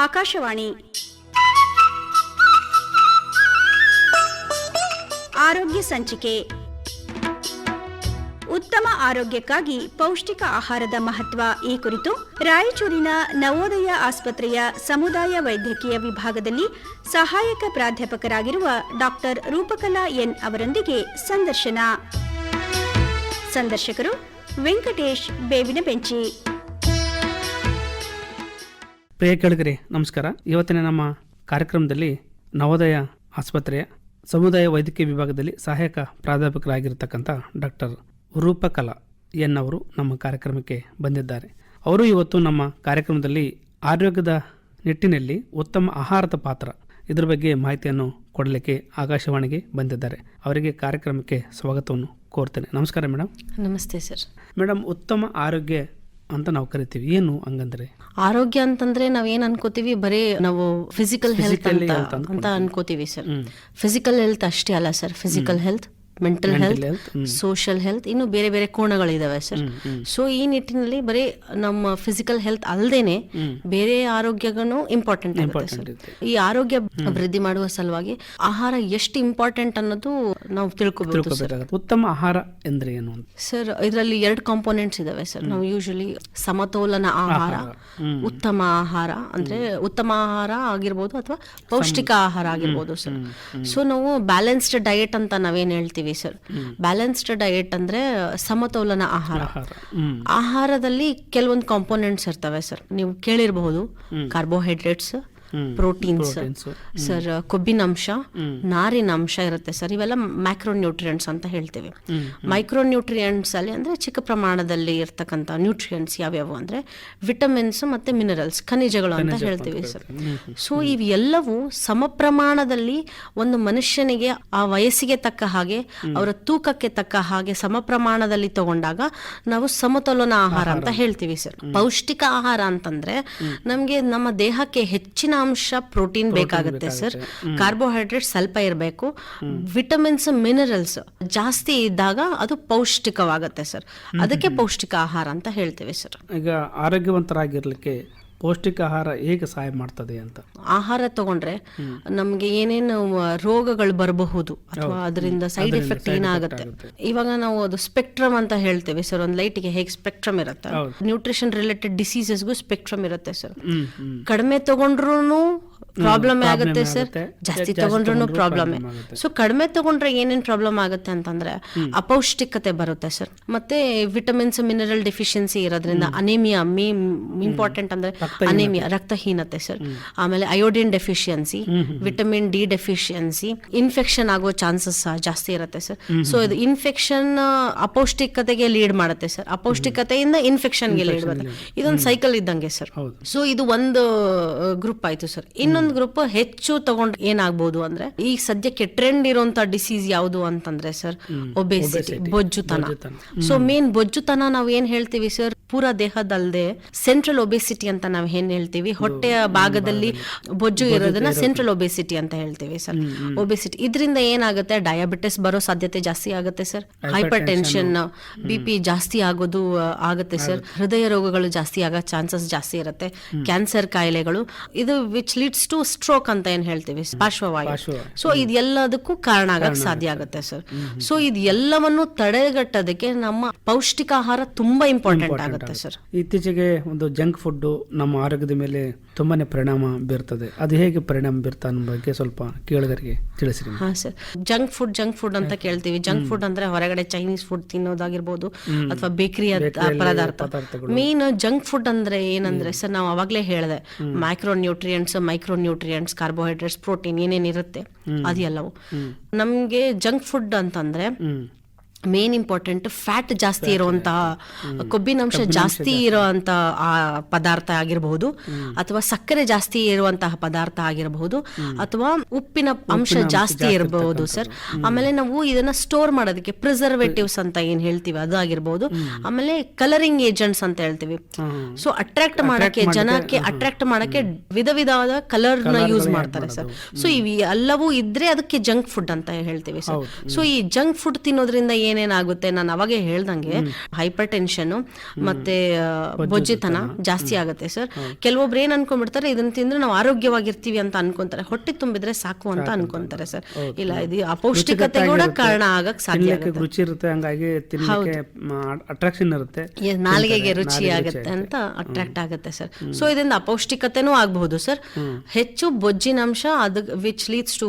ಆಕಾಶವಾಣಿ ಆರೋಗ್ಯ ಸಂಚಿಕೆ. ಉತ್ತಮ ಆರೋಗ್ಯಕ್ಕಾಗಿ ಪೌಷ್ಟಿಕ ಆಹಾರದ ಮಹತ್ವ ಈ ಕುರಿತು ರಾಯಚೂರಿನ ನವೋದಯ ಆಸ್ಪತ್ರೆಯ ಸಮುದಾಯ ವೈದ್ಯಕೀಯ ವಿಭಾಗದಲ್ಲಿ ಸಹಾಯಕ ಪ್ರಾಧ್ಯಾಪಕರಾಗಿರುವ ಡಾಕ್ಟರ್ ರೂಪಕಲಾ ಎನ್ ಅವರೊಂದಿಗೆ ಸಂದರ್ಶನ. ಸಂದರ್ಶಕರು ವೆಂಕಟೇಶ್ ಬೇವಿನ ಬೆಂಚಿ. ಪ್ರಿಯ ಕೇಳುಗರೆ ನಮಸ್ಕಾರ. ಇವತ್ತಿನ ನಮ್ಮ ಕಾರ್ಯಕ್ರಮದಲ್ಲಿ ನವೋದಯ ಆಸ್ಪತ್ರೆಯ ಸಮುದಾಯ ವೈದ್ಯಕೀಯ ವಿಭಾಗದಲ್ಲಿ ಸಹಾಯಕ ಪ್ರಾಧ್ಯಾಪಕರಾಗಿರ್ತಕ್ಕಂಥ ಡಾಕ್ಟರ್ ರೂಪಕಲಾ ಎನ್ ಅವರು ನಮ್ಮ ಕಾರ್ಯಕ್ರಮಕ್ಕೆ ಬಂದಿದ್ದಾರೆ. ಅವರು ಇವತ್ತು ನಮ್ಮ ಕಾರ್ಯಕ್ರಮದಲ್ಲಿ ಆರೋಗ್ಯದ ನಿಟ್ಟಿನಲ್ಲಿ ಉತ್ತಮ ಆಹಾರದ ಪಾತ್ರ ಇದರ ಬಗ್ಗೆ ಮಾಹಿತಿಯನ್ನು ಕೊಡಲಿಕ್ಕೆ ಆಕಾಶವಾಣಿಗೆ ಬಂದಿದ್ದಾರೆ. ಅವರಿಗೆ ಕಾರ್ಯಕ್ರಮಕ್ಕೆ ಸ್ವಾಗತವನ್ನು ಕೋರ್ತೇನೆ. ನಮಸ್ಕಾರ ಮೇಡಮ್. ನಮಸ್ತೆ ಸರ್. ಮೇಡಮ್, ಉತ್ತಮ ಆರೋಗ್ಯ ಅಂತ ನಾವು ಕರಿತೀವಿ, ಏನು ಹಂಗಂದ್ರೆ? ಆರೋಗ್ಯ ಅಂತಂದ್ರೆ ನಾವೇನ್ ಅನ್ಕೋತೀವಿ, ಬರೀ ನಾವು ಫಿಸಿಕಲ್ ಹೆಲ್ತ್ ಅಂತ ಅನ್ಕೋತೀವಿ ಸರ್. ಫಿಸಿಕಲ್ ಹೆಲ್ತ್ ಅಷ್ಟೇ ಅಲ್ಲ sir. Physical health, mental health, social health, ಇನ್ನು ಬೇರೆ ಬೇರೆ ಕೋಣಗಳಿದಾವೆ ಸರ್. ಸೊ ಈ ನಿಟ್ಟಿನಲ್ಲಿ ಬರೀ ನಮ್ಮ ಫಿಸಿಕಲ್ ಹೆಲ್ತ್ ಅಲ್ಲದೇನೆ ಬೇರೆ ಆರೋಗ್ಯಗಳು ಇಂಪಾರ್ಟೆಂಟ್ ಆಗುತ್ತೆ ಸರ್. ಈ ಆರೋಗ್ಯ ವೃದ್ಧಿ ಮಾಡುವ ಸಲುವಾಗಿ ಆಹಾರ ಎಷ್ಟು ಇಂಪಾರ್ಟೆಂಟ್ ಅನ್ನೋದು ನಾವು ತಿಳ್ಕೊಬೇಕು ಸರ್. ಉತ್ತಮ ಆಹಾರ ಎಂದ್ರೆ ಏನು ಸರ್? ಇದರಲ್ಲಿ 2 ಕಾಂಪೋನೆಂಟ್ಸ್ ಇದಾವೆ ಸರ್. ನಾವು ಯೂಶಲಿ ಸಮತೋಲನ ಆಹಾರ, ಉತ್ತಮ ಆಹಾರ ಅಂದ್ರೆ ಉತ್ತಮ ಆಹಾರ ಆಗಿರ್ಬೋದು ಅಥವಾ ಪೌಷ್ಟಿಕ ಆಹಾರ ಆಗಿರ್ಬೋದು ಸರ್. ಸೊ ನಾವು ಬ್ಯಾಲೆನ್ಸ್ಡ್ ಡಯಟ್ ಅಂತ ನಾವೇನ್ ಹೇಳ್ತೀವಿ ಸರ್. ಬ್ಯಾಲೆನ್ಸ್ಡ್ ಡಯಟ್ ಅಂದ್ರೆ ಸಮತೋಲನ ಆಹಾರ. ಆಹಾರದಲ್ಲಿ ಕೆಲವೊಂದು ಕಾಂಪೋನೆಂಟ್ಸ್ ಇರ್ತವೆ ಸರ್. ನೀವು ಕೇಳಿರಬಹುದು, ಕಾರ್ಬೋಹೈಡ್ರೇಟ್ಸ್, ಪ್ರೋಟೀನ್ಸ್ ಸರ್, ಕೊಬ್ಬಿನಂಶ, ನಾರಿನಂಶ ಇರುತ್ತೆ ಸರ್. ಇವೆಲ್ಲ ಮ್ಯಾಕ್ರೋನ್ಯೂಟ್ರಿಯೆಂಟ್ಸ್ ಅಂತ ಹೇಳ್ತೇವೆ. ಮೈಕ್ರೋನ್ಯೂಟ್ರಿಯೆಂಟ್ಸ್ ಅಲ್ಲಿ ಅಂದ್ರೆ ಚಿಕ್ಕ ಪ್ರಮಾಣದಲ್ಲಿ ಇರ್ತಕ್ಕಂಥ ನ್ಯೂಟ್ರಿಯೆಂಟ್ಸ್ ಯಾವ್ಯಾವು ಅಂದ್ರೆ ವಿಟಮಿನ್ಸ್ ಮತ್ತೆ ಮಿನರಲ್ಸ್, ಖನಿಜಗಳು ಅಂತ ಹೇಳ್ತೀವಿ ಸರ್. ಸೊ ಇವೆಲ್ಲವೂ ಸಮ ಪ್ರಮಾಣದಲ್ಲಿ ಒಂದು ಮನುಷ್ಯನಿಗೆ ಆ ವಯಸ್ಸಿಗೆ ತಕ್ಕ ಹಾಗೆ, ಅವರ ತೂಕಕ್ಕೆ ತಕ್ಕ ಹಾಗೆ ಸಮ ಪ್ರಮಾಣದಲ್ಲಿ ತಗೊಂಡಾಗ ನಾವು ಸಮತೋಲನ ಆಹಾರ ಅಂತ ಹೇಳ್ತೀವಿ ಸರ್. ಪೌಷ್ಟಿಕ ಆಹಾರ ಅಂತಂದ್ರೆ ನಮ್ಗೆ ನಮ್ಮ ದೇಹಕ್ಕೆ ಹೆಚ್ಚಿನ ಅಂಶ ಪ್ರೋಟೀನ್ ಬೇಕಾಗುತ್ತೆ ಸರ್. ಕಾರ್ಬೋಹೈಡ್ರೇಟ್ ಸ್ವಲ್ಪ ಇರಬೇಕು, ವಿಟಮಿನ್ಸ್ ಮಿನರಲ್ಸ್ ಜಾಸ್ತಿ ಇದ್ದಾಗ ಅದು ಪೌಷ್ಟಿಕವಾಗುತ್ತೆ ಸರ್. ಅದಕ್ಕೆ ಪೌಷ್ಟಿಕ ಆಹಾರ ಅಂತ ಹೇಳ್ತೇವೆ ಸರ್. ಈಗ ಆರೋಗ್ಯವಂತರಾಗಿರ್ಲಿಕ್ಕೆ ಪೌಷ್ಟಿಕ ಆಹಾರ ಹೇಗೆ ಸಹಾಯ ಮಾಡ್ತದೆ ಅಂತ? ಆಹಾರ ತಗೊಂಡ್ರೆ ನಮ್ಗೆ ಏನೇನು ರೋಗಗಳು ಬರಬಹುದು ಅಥವಾ ಅದರಿಂದ ಸೈಡ್ ಎಫೆಕ್ಟ್ ಏನಾಗುತ್ತೆ. ಇವಾಗ ನಾವು ಅದು ಸ್ಪೆಕ್ಟ್ರಮ್ ಅಂತ ಹೇಳ್ತೇವೆ ಸರ್. ಒಂದು ಲೈಟ್ಗೆ ಹೇಗೆ ಸ್ಪೆಕ್ಟ್ರಮ್ ಇರುತ್ತೆ, ನ್ಯೂಟ್ರಿಷನ್ ರಿಲೇಟೆಡ್ ಡಿಸೀಸಸ್ಗೂ ಸ್ಪೆಕ್ಟ್ರಮ್ ಇರುತ್ತೆ ಸರ್. ಕಡಿಮೆ ತಗೊಂಡ್ರು ಪ್ರಾಬ್ಲಮ್ ಆಗುತ್ತೆ ಸರ್, ಜಾಸ್ತಿ ತಗೊಂಡ್ರು ಪ್ರಾಬ್ಲಮ್. ಸೊ ಕಡಿಮೆ ತಗೊಂಡ್ರೆ ಏನೇನ್ ಪ್ರಾಬ್ಲಮ್ ಆಗುತ್ತೆ ಅಂತಂದ್ರೆ ಅಪೌಷ್ಟಿಕತೆ ಬರುತ್ತೆ ಸರ್. ಮತ್ತೆ ವಿಟಮಿನ್ಸ್ ಮಿನರಲ್ ಡೆಫಿಷಿಯನ್ಸಿ ಇರೋದ್ರಿಂದ ಅನೇಮಿಯಾ, ಇಂಪಾರ್ಟೆಂಟ್ ಅಂದ್ರೆ ಅನೇಮಿಯಾ, ರಕ್ತಹೀನತೆ ಸರ್. ಆಮೇಲೆ iodine deficiency, vitamin D deficiency, infection ಆಗೋ ಚಾನ್ಸಸ್ ಜಾಸ್ತಿ ಇರುತ್ತೆ ಸರ್. ಸೊ ಇದು ಇನ್ಫೆಕ್ಷನ್ ಅಪೌಷ್ಟಿಕತೆಗೆ ಲೀಡ್ ಮಾಡುತ್ತೆ ಸರ್. ಅಪೌಷ್ಟಿಕತೆಯಿಂದ ಇನ್ಫೆಕ್ಷನ್ಗೆ ಲೀಡ್ ಮಾಡುತ್ತೆ. ಇದೊಂದು ಸೈಕಲ್ ಇದ್ದಂಗೆ ಸರ್. ಸೊ ಇದು ಒಂದು ಗ್ರೂಪ್ ಆಯ್ತು ಸರ್. ಇನ್ನೊಂದು ಗ್ರೂಪ್ ಹೆಚ್ಚು ತಗೊಂಡ್ ಏನಾಗಬಹುದು ಅಂದ್ರೆ, ಈ ಸದ್ಯಕ್ಕೆ ಟ್ರೆಂಡ್ ಇರುವಂತ ಡಿಸೀಸ್ ಯಾವುದು ಅಂತಂದ್ರೆ ಸರ್, ಒಬೆಸಿಟಿ, ಬೊಜ್ಜುತನ. ಸೊ ಮೇನ್ ಬೊಜ್ಜುತನ ನಾವು ಏನ್ ಹೇಳ್ತೀವಿ ಸರ್, ಪೂರಾ ದೇಹದಲ್ಲದೆ ಸೆಂಟ್ರಲ್ ಒಬೆಸಿಟಿ ಅಂತ ನಾವು ಏನ್ ಹೇಳ್ತೀವಿ, ಹೊಟ್ಟೆಯ ಭಾಗದಲ್ಲಿ ಬೊಜ್ಜು ಇರೋದನ್ನ ಸೆಂಟ್ರಲ್ ಒಬೆಸಿಟಿ ಅಂತ ಹೇಳ್ತೀವಿ ಸರ್. ಒಬೆಸಿಟಿ ಇದರಿಂದ ಏನಾಗುತ್ತೆ, ಡಯಾಬಿಟಿಸ್ ಬರೋ ಸಾಧ್ಯತೆ ಜಾಸ್ತಿ ಆಗುತ್ತೆ ಸರ್. ಹೈಪರ್ ಟೆನ್ಷನ್, BP ಜಾಸ್ತಿ ಆಗೋದು ಆಗುತ್ತೆ ಸರ್. ಹೃದಯ ರೋಗಗಳು ಜಾಸ್ತಿ ಆಗೋ ಚಾನ್ಸಸ್ ಜಾಸ್ತಿ ಇರುತ್ತೆ. ಕ್ಯಾನ್ಸರ್ ಕಾಯಿಲೆಗಳು, ಇದು ವಿಚ್ ಲೀಡ್ಸ್ ಟು ಸ್ಟ್ರೋಕ್ ಅಂತ ಏನ್ ಹೇಳ್ತೀವಿ, ಪಾರ್ಶ್ವವಾಯು. ಸೊ ಇದೆಲ್ಲದಕ್ಕೂ ಕಾರಣ ಆಗಕ್ಕೆ ಸಾಧ್ಯ ಆಗುತ್ತೆ ಸರ್. ಸೊ ಇದೆಲ್ಲವನ್ನು ತಡೆಗಟ್ಟೋದಕ್ಕೆ ನಮ್ಮ ಪೌಷ್ಟಿಕ ಆಹಾರ ತುಂಬಾ ಇಂಪಾರ್ಟೆಂಟ್ ಆಗುತ್ತೆ ಸರ್. ಇತ್ತೀಚೆಗೆ ಒಂದು ಜಂಕ್ ಫುಡ್ ನಮ್ಮ ಆರೋಗ್ಯದ ಮೇಲೆ ತುಂಬಾನೇ ಪರಿಣಾಮ ಬೀರ್ತದೆ. ಅದು ಹೇಗೆ ಪರಿಣಾಮ ಬೀರ್ತಾ ಅನ್ನೋ ಬಗ್ಗೆ ಸ್ವಲ್ಪ ಕೇಳುಗರಿಗೆ ತಿಳಿಸಿರಿ. ಹಾ ಸರ್. ಜಂಕ್ ಫುಡ್ ಅಂತ ಕೇಳ್ತೀವಿ. ಜಂಕ್ ಫುಡ್ ಅಂದ್ರೆ ಹೊರಗಡೆ ಚೈನೀಸ್ ಫುಡ್ ತಿನ್ನೋದಾಗಿರ್ಬೋದು ಅಥವಾ ಬೇಕರಿ ಪದಾರ್ಥ. ಮೇನ್ ಜಂಕ್ ಫುಡ್ ಅಂದ್ರೆ ಏನಂದ್ರೆ ಸರ್, ನಾವು ಅವಾಗ್ಲೇ ಹೇಳಿದೆ, ಮೈಕ್ರೋನ್ಯೂಟ್ರಿಯೆಂಟ್ಸ್, ಕಾರ್ಬೋಹೈಡ್ರೇಟ್ಸ್, ಪ್ರೋಟೀನ್ ಏನೇನಿರುತ್ತೆ ಅದೆಲ್ಲವು. ನಮ್ಗೆ ಜಂಕ್ ಫುಡ್ ಅಂತಂದ್ರೆ ಮೇನ್ ಇಂಪಾರ್ಟೆಂಟ್ ಫ್ಯಾಟ್ ಜಾಸ್ತಿ ಇರುವಂತಹ, ಕೊಬ್ಬಿನಂಶ ಜಾಸ್ತಿ ಇರುವಂತಹ ಪದಾರ್ಥ ಆಗಿರಬಹುದು, ಅಥವಾ ಸಕ್ಕರೆ ಜಾಸ್ತಿ ಇರುವಂತಹ ಪದಾರ್ಥ ಆಗಿರಬಹುದು, ಅಥವಾ ಉಪ್ಪಿನ ಅಂಶ ಜಾಸ್ತಿ ಇರಬಹುದು ಸರ್. ಆಮೇಲೆ ನಾವು ಇದನ್ನ ಸ್ಟೋರ್ ಮಾಡೋದಕ್ಕೆ ಪ್ರಿಸರ್ವೇಟಿವ್ಸ್ ಅಂತ ಏನ್ ಹೇಳ್ತೀವಿ ಅದು ಆಗಿರಬಹುದು. ಆಮೇಲೆ ಕಲರಿಂಗ್ ಏಜೆಂಟ್ಸ್ ಅಂತ ಹೇಳ್ತೀವಿ. ಸೊ ಅಟ್ರಾಕ್ಟ್ ಮಾಡಕ್ಕೆ, ಜನಕ್ಕೆ ಅಟ್ರಾಕ್ಟ್ ಮಾಡಕ್ಕೆ ವಿಧ ವಿಧವಾದ ಕಲರ್ ನ ಯೂಸ್ ಮಾಡ್ತಾರೆ ಸರ್. ಸೊ ಇವು ಎಲ್ಲವೂ ಇದ್ರೆ ಅದಕ್ಕೆ ಜಂಕ್ ಫುಡ್ ಅಂತ ಹೇಳ್ತೀವಿ ಸರ್. ಸೊ ಈ ಜಂಕ್ ಫುಡ್ ತಿನ್ನೋದ್ರಿಂದ ಏನೇನಾಗುತ್ತೆ, ನಾನು ಅವಾಗೆ ಹೇಳ್ದಂಗೆ ಹೈಪರ್ ಟೆನ್ಷನ್ ಮತ್ತೆ ಬೊಜ್ಜಿತನ ಜಾಸ್ತಿ ಆಗುತ್ತೆ ಸರ್. ಕೆಲವೊಬ್ರು ಏನ್ ಅನ್ಕೊಂಡ್ಬಿಡ್ತಾರೆ, ಇದನ್ನ ತಿಂದ್ರೆ ನಾವು ಆರೋಗ್ಯವಾಗಿರ್ತೀವಿ ಅಂತ ಅನ್ಕೊಂತಾರೆ, ಹೊಟ್ಟೆ ತುಂಬಿದ್ರೆ ಸಾಕು ಅಂತ ಅನ್ಕೊಂತಾರೆ ಸರ್. ಇಲ್ಲ, ಇದು ಅಪೌಷ್ಟಿಕತೆ ಕೂಡ ಕಾರಣ ಆಗಕ್ ಸಾಧ್ಯ ಆಗುತ್ತೆ. ರುಚಿ ಇರುತ್ತೆ, ಹಂಗಾಗಿ ತಿನ್ನಲಿಕ್ಕೆ ಅಟ್ರಾಕ್ಷನ್ ಇರುತ್ತೆ, ನಾಲಿಗೆಗೆ ರುಚಿ ಆಗುತ್ತೆ ಅಂತ ಅಟ್ರಾಕ್ಟ್ ಆಗುತ್ತೆ ಸರ್. ಸೊ ಇದರಿಂದ ಅಪೌಷ್ಟಿಕತೆನೂ ಆಗಬಹುದು ಸರ್. ಹೆಚ್ಚು ಬೊಜ್ಜಿನಂಶ ಅದು which leads to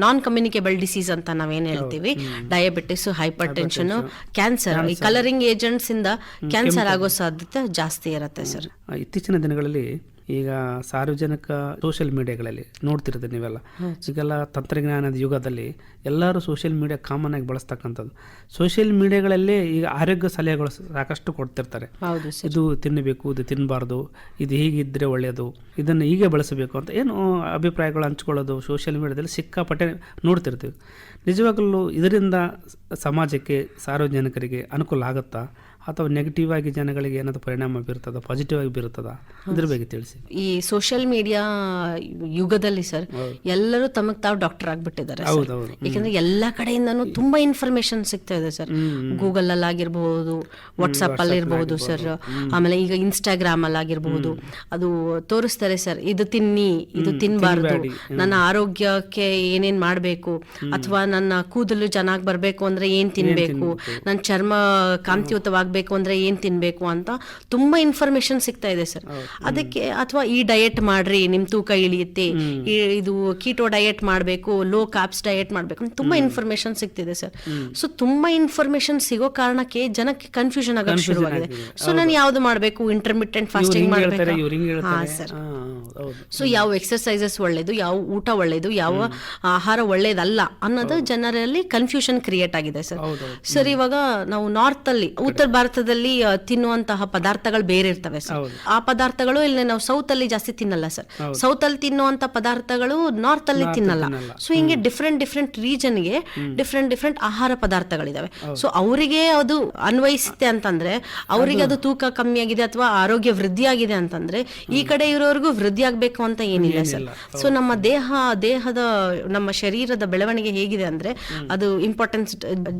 non communicable diseases ಅಂತ ನಾವೇನ್ ಹೇಳ್ತೀವಿ, ಡಯಾಬಿಟಿಸ್, ಹೈಪರ್ ಟೆನ್ಷನ್, ಕ್ಯಾನ್ಸರ್, ಈ ಕಲರಿಂಗ್ ಏಜೆಂಟ್ಸ್ ಇಂದ ಕ್ಯಾನ್ಸರ್ ಆಗೋ ಸಾಧ್ಯತೆ ಜಾಸ್ತಿ ಇರುತ್ತೆ ಸರ್. ಇತ್ತೀಚಿನ ದಿನಗಳಲ್ಲಿ ಈಗ ಸಾರ್ವಜನಿಕ ಸೋಷಿಯಲ್ ಮೀಡಿಯಾಗಳಲ್ಲಿ ನೋಡ್ತಿರುತ್ತೆ ನೀವೆಲ್ಲ, ಈಗೆಲ್ಲ ತಂತ್ರಜ್ಞಾನದ ಯುಗದಲ್ಲಿ ಎಲ್ಲರೂ ಸೋಷಿಯಲ್ ಮೀಡಿಯಾ ಕಾಮನ್ ಆಗಿ ಬಳಸ್ತಕ್ಕಂಥದ್ದು. ಸೋಷಿಯಲ್ ಮೀಡಿಯಾಗಳಲ್ಲೇ ಈಗ ಆರೋಗ್ಯ ಸಲಹೆಗಳು ಸಾಕಷ್ಟು ಕೊಡ್ತಿರ್ತಾರೆ. ಇದು ತಿನ್ನಬೇಕು, ಇದು ತಿನ್ನಬಾರ್ದು, ಇದು ಹೀಗಿದ್ರೆ ಒಳ್ಳೆಯದು, ಇದನ್ನು ಹೀಗೆ ಬಳಸಬೇಕು ಅಂತ ಏನು ಅಭಿಪ್ರಾಯಗಳು ಹಂಚ್ಕೊಳ್ಳೋದು ಸೋಷಿಯಲ್ ಮೀಡಿಯಾದಲ್ಲಿ ಸಿಕ್ಕಾಪಟ್ಟೆ ನೋಡ್ತಿರ್ತೀವಿ. ನಿಜವಾಗಲೂ ಇದರಿಂದ ಸಮಾಜಕ್ಕೆ, ಸಾರ್ವಜನಿಕರಿಗೆ ಅನುಕೂಲ ಆಗುತ್ತಾ, ಅಥವಾ ನೆಗೆಟಿವ್ ಆಗಿ ಜನಗಳಿಗೆ ಏನಾದರೂ ಪರಿಣಾಮ ಬೀರ್ತದ, ಪಾಸಿಟಿವ್ ಆಗಿ ಬೀರ್ತದ, ಇದ್ರ ಬಗ್ಗೆ ತಿಳಿಸಿ. ಈ ಸೋಷಿಯಲ್ ಮೀಡಿಯಾ ಯುಗದಲ್ಲಿ ಸರ್ ಎಲ್ಲರೂ ತಮಗ್ ತಾವು ಡಾಕ್ಟರ್ ಆಗ್ಬಿಟ್ಟಿದ್ದಾರೆ. ಯಾಕಂದ್ರೆ ಎಲ್ಲಾ ಕಡೆಯಿಂದನೂ ತುಂಬಾ ಇನ್ಫಾರ್ಮೇಶನ್ ಸಿಗ್ತಾ ಇದೆ ಸರ್. ಗೂಗಲ್ ಅಲ್ಲಿ ಆಗಿರ್ಬಹುದು, ವಾಟ್ಸ್ಆಪ್ ಅಲ್ಲಿ ಇರಬಹುದು ಸರ್, ಆಮೇಲೆ ಈಗ ಇನ್ಸ್ಟಾಗ್ರಾಮ್ ಅಲ್ಲಿ ಆಗಿರಬಹುದು, ಅದು ತೋರಿಸ್ತಾರೆ ಸರ್, ಇದು ತಿನ್ನಿ, ಇದು ತಿನ್ಬಾರ್ದು, ನನ್ನ ಆರೋಗ್ಯಕ್ಕೆ ಏನೇನ್ ಮಾಡ್ಬೇಕು, ಅಥವಾ ನನ್ನ ಕೂದಲು ಚೆನ್ನಾಗಿ ಬರ್ಬೇಕು ಅಂದ್ರೆ ಏನ್ ತಿನ್ಬೇಕು, ನನ್ನ ಚರ್ಮ ಕಾಂತಿಯುತವಾಗಬೇಕು ಅಂದ್ರೆ ಏನ್ ತಿನ್ಬೇಕು ಅಂತ ತುಂಬಾ ಇನ್ಫಾರ್ಮೇಶನ್ ಸಿಗ್ತಾ ಇದೆ ಸರ್. ಅದಕ್ಕೆ ಅಥವಾ ಈ ಡಯಟ್ ಮಾಡ್ರಿ ನಿಮ್ ತೂಕ ಇಳಿಯುತ್ತೆ, ಇದು ಕೀಟೋ ಡಯಟ್ ಮಾಡ್ಬೇಕು, ಲೋ ಕಾರ್ಬ್ಸ್ ಡಯಟ್ ಮಾಡ್ಬೇಕು, ತುಂಬಾ ಇನ್ಫಾರ್ಮೇಶನ್ ಸಿಗ್ತಿದೆ ಸರ್. ಸೊ ತುಂಬಾ ಇನ್ಫಾರ್ಮೇಶನ್ ಸಿಗೋ ಕಾರಣಕ್ಕೆ ಜನಕ್ಕೆ ಕನ್ಫ್ಯೂಷನ್ ಆಗೋಕೆ ಶುರುವಾಗಿದೆ. ಸೊ ನಾನು ಯಾವ್ದು ಮಾಡ್ಬೇಕು, ಇಂಟರ್ಮಿಟೆಂಟ್ ಫಾಸ್ಟಿಂಗ್ ಮಾಡ್ಬೇಕಾ, ಹಾ ಸರ್. ಸೊ ಯಾವ ಎಕ್ಸರ್ಸೈಸಸ್ ಒಳ್ಳೇದು, ಯಾವ ಊಟ ಒಳ್ಳೇದು, ಯಾವ ಆಹಾರ ಒಳ್ಳೇದಲ್ಲ ಅನ್ನೋದು ಜನರಲ್ಲಿ ಕನ್ಫ್ಯೂಷನ್ ಕ್ರಿಯೇಟ್ ಆಗಿದೆ ಸರ್. ಸರ್ ಇವಾಗ ನಾವು ನಾರ್ತ್ ಅಲ್ಲಿ, ಉತ್ತರ ಭಾರತದಲ್ಲಿ ತಿನ್ನುವಂತಹ ಪದಾರ್ಥಗಳು ಬೇರೆ ಇರ್ತವೆ ಸರ್. ಆ ಪದಾರ್ಥಗಳು ಇಲ್ಲಿ ನಾವು ಸೌತ್ ಅಲ್ಲಿ ಜಾಸ್ತಿ ತಿನ್ನಲ್ಲ ಸರ್. ಸೌತ್ ಅಲ್ಲಿ ತಿನ್ನುವಂತ ಪದಾರ್ಥಗಳು ನಾರ್ತ್ ಅಲ್ಲಿ ತಿನ್ನಲ್ಲ. ಸೊ ಹಿಂಗೆ ಡಿಫ್ರೆಂಟ್ ರೀಜನ್ಗೆ ಡಿಫ್ರೆಂಟ್ ಆಹಾರ ಪದಾರ್ಥಗಳಿದಾವೆ. ಸೊ ಅವರಿಗೆ ಅದು ಅನ್ವಯಿಸುತ್ತೆ ಅಂತಂದ್ರೆ, ಅವರಿಗೆ ಅದು ತೂಕ ಕಮ್ಮಿ ಆಗಿದೆ ಅಥವಾ ಆರೋಗ್ಯ ವೃದ್ಧಿ ಆಗಿದೆ ಅಂತಂದ್ರೆ, ಈ ಕಡೆ ಇರೋರ್ಗು ವೃದ್ಧಿ ಆಗ್ಬೇಕು ಅಂತ ಏನಿಲ್ಲ ಸರ್. ಸೊ ನಮ್ಮ ದೇಹದ ನಮ್ಮ ಶರೀರದ ಬೆಳವಣಿಗೆ ಹೇಗಿದೆ ಅಂದ್ರೆ ಅದು ಇಂಪಾರ್ಟೆನ್ಸ್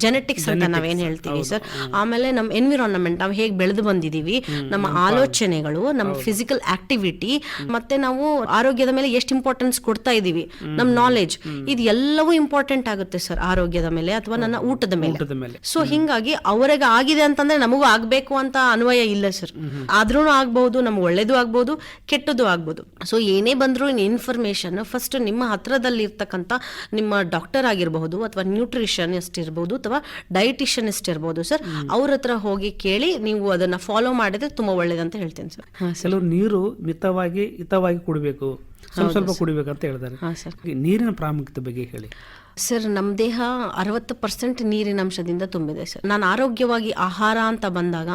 ಜೆನೆಟಿಕ್ಸ್ ಅಂತ ನಾವೇನ್ ಹೇಳ್ತೀವಿ ಸರ್. ಆಮೇಲೆ ನಮ್ಮ ಎನ್ವಿರಾನ್ಮೆಂಟ್, ನಾವು ಹೇಗೆ ಬೆಳೆದು ಬಂದಿದೀವಿ, ನಮ್ಮ ಆಲೋಚನೆಗಳು, ನಮ್ಮ ಫಿಸಿಕಲ್ ಆಕ್ಟಿವಿಟಿ, ಮತ್ತೆ ನಾವು ಆರೋಗ್ಯದ ಮೇಲೆ ಎಷ್ಟು ಇಂಪಾರ್ಟೆನ್ಸ್ ಕೊಡ್ತಾ ಇದೀವಿ, ನಮ್ಮ ನಾಲೆಜ್, ಇದು ಎಲ್ಲವೂ ಇಂಪಾರ್ಟೆಂಟ್ ಆಗುತ್ತೆ ಸರ್ ಆರೋಗ್ಯದ ಮೇಲೆ ಅಥವಾ ನನ್ನ ಊಟದ ಮೇಲೆ. ಸೊ ಹಿಂಗಾಗಿ ಅವರಿಗೆ ಆಗಿದೆ ಅಂತಂದ್ರೆ ನಮಗೂ ಆಗ್ಬೇಕು ಅಂತ ಅನ್ವಯ ಇಲ್ಲ ಸರ್. ಆದ್ರೂ ಆಗ್ಬಹುದು, ನಮ್ಗೆ ಒಳ್ಳೇದು ಆಗ್ಬಹುದು, ಕೆಟ್ಟದ್ದು ಆಗ್ಬಹುದು. ಸೊ ಏನೇ ಬಂದ್ರು ಇನ್ಫಾರ್ಮೇಶನ್ ಫಸ್ಟ್ ನಿಮ್ಮ ಹತ್ರದಲ್ಲಿ ಇರ್ತಕ್ಕಂಥ ನಿಮ್ಮ ಡಾಕ್ಟರ್ ಆಗಿರಬಹುದು, ಅಥವಾ ನ್ಯೂಟ್ರಿಷನಿಸ್ಟ್ ಇರಬಹುದು, ಅಥವಾ ಡಯಟಿಷಿಯನಿಸ್ಟ್ ಇರಬಹುದು ಸರ್, ಅವ್ರ ಹತ್ರ ಹೋಗಿ ಕೇಳಿ ನೀವು ಅದನ್ನ ಫಾಲೋ ಮಾಡಿದ್ರೆ ತುಂಬಾ ಒಳ್ಳೇದಂತ ಹೇಳ್ತೇನೆ ಸರ್. ಕೆಲವರು ನೀರು ಮಿತವಾಗಿ ಹಿತವಾಗಿ ಕುಡಿಬೇಕು, ಸ್ವಲ್ಪ ಕುಡಿಬೇಕು ಅಂತ ಹೇಳ್ತಾರೆ. ನೀರಿನ ಪ್ರಾಮುಖ್ಯತೆ ಬಗ್ಗೆ ಹೇಳಿ ಸರ್. ನಮ್ಮ ದೇಹ 60% ನೀರಿನ ಅಂಶದಿಂದ ತುಂಬಿದೆ ಸರ್. ನಾನು ಆರೋಗ್ಯವಾಗಿ ಆಹಾರ ಅಂತ ಬಂದಾಗ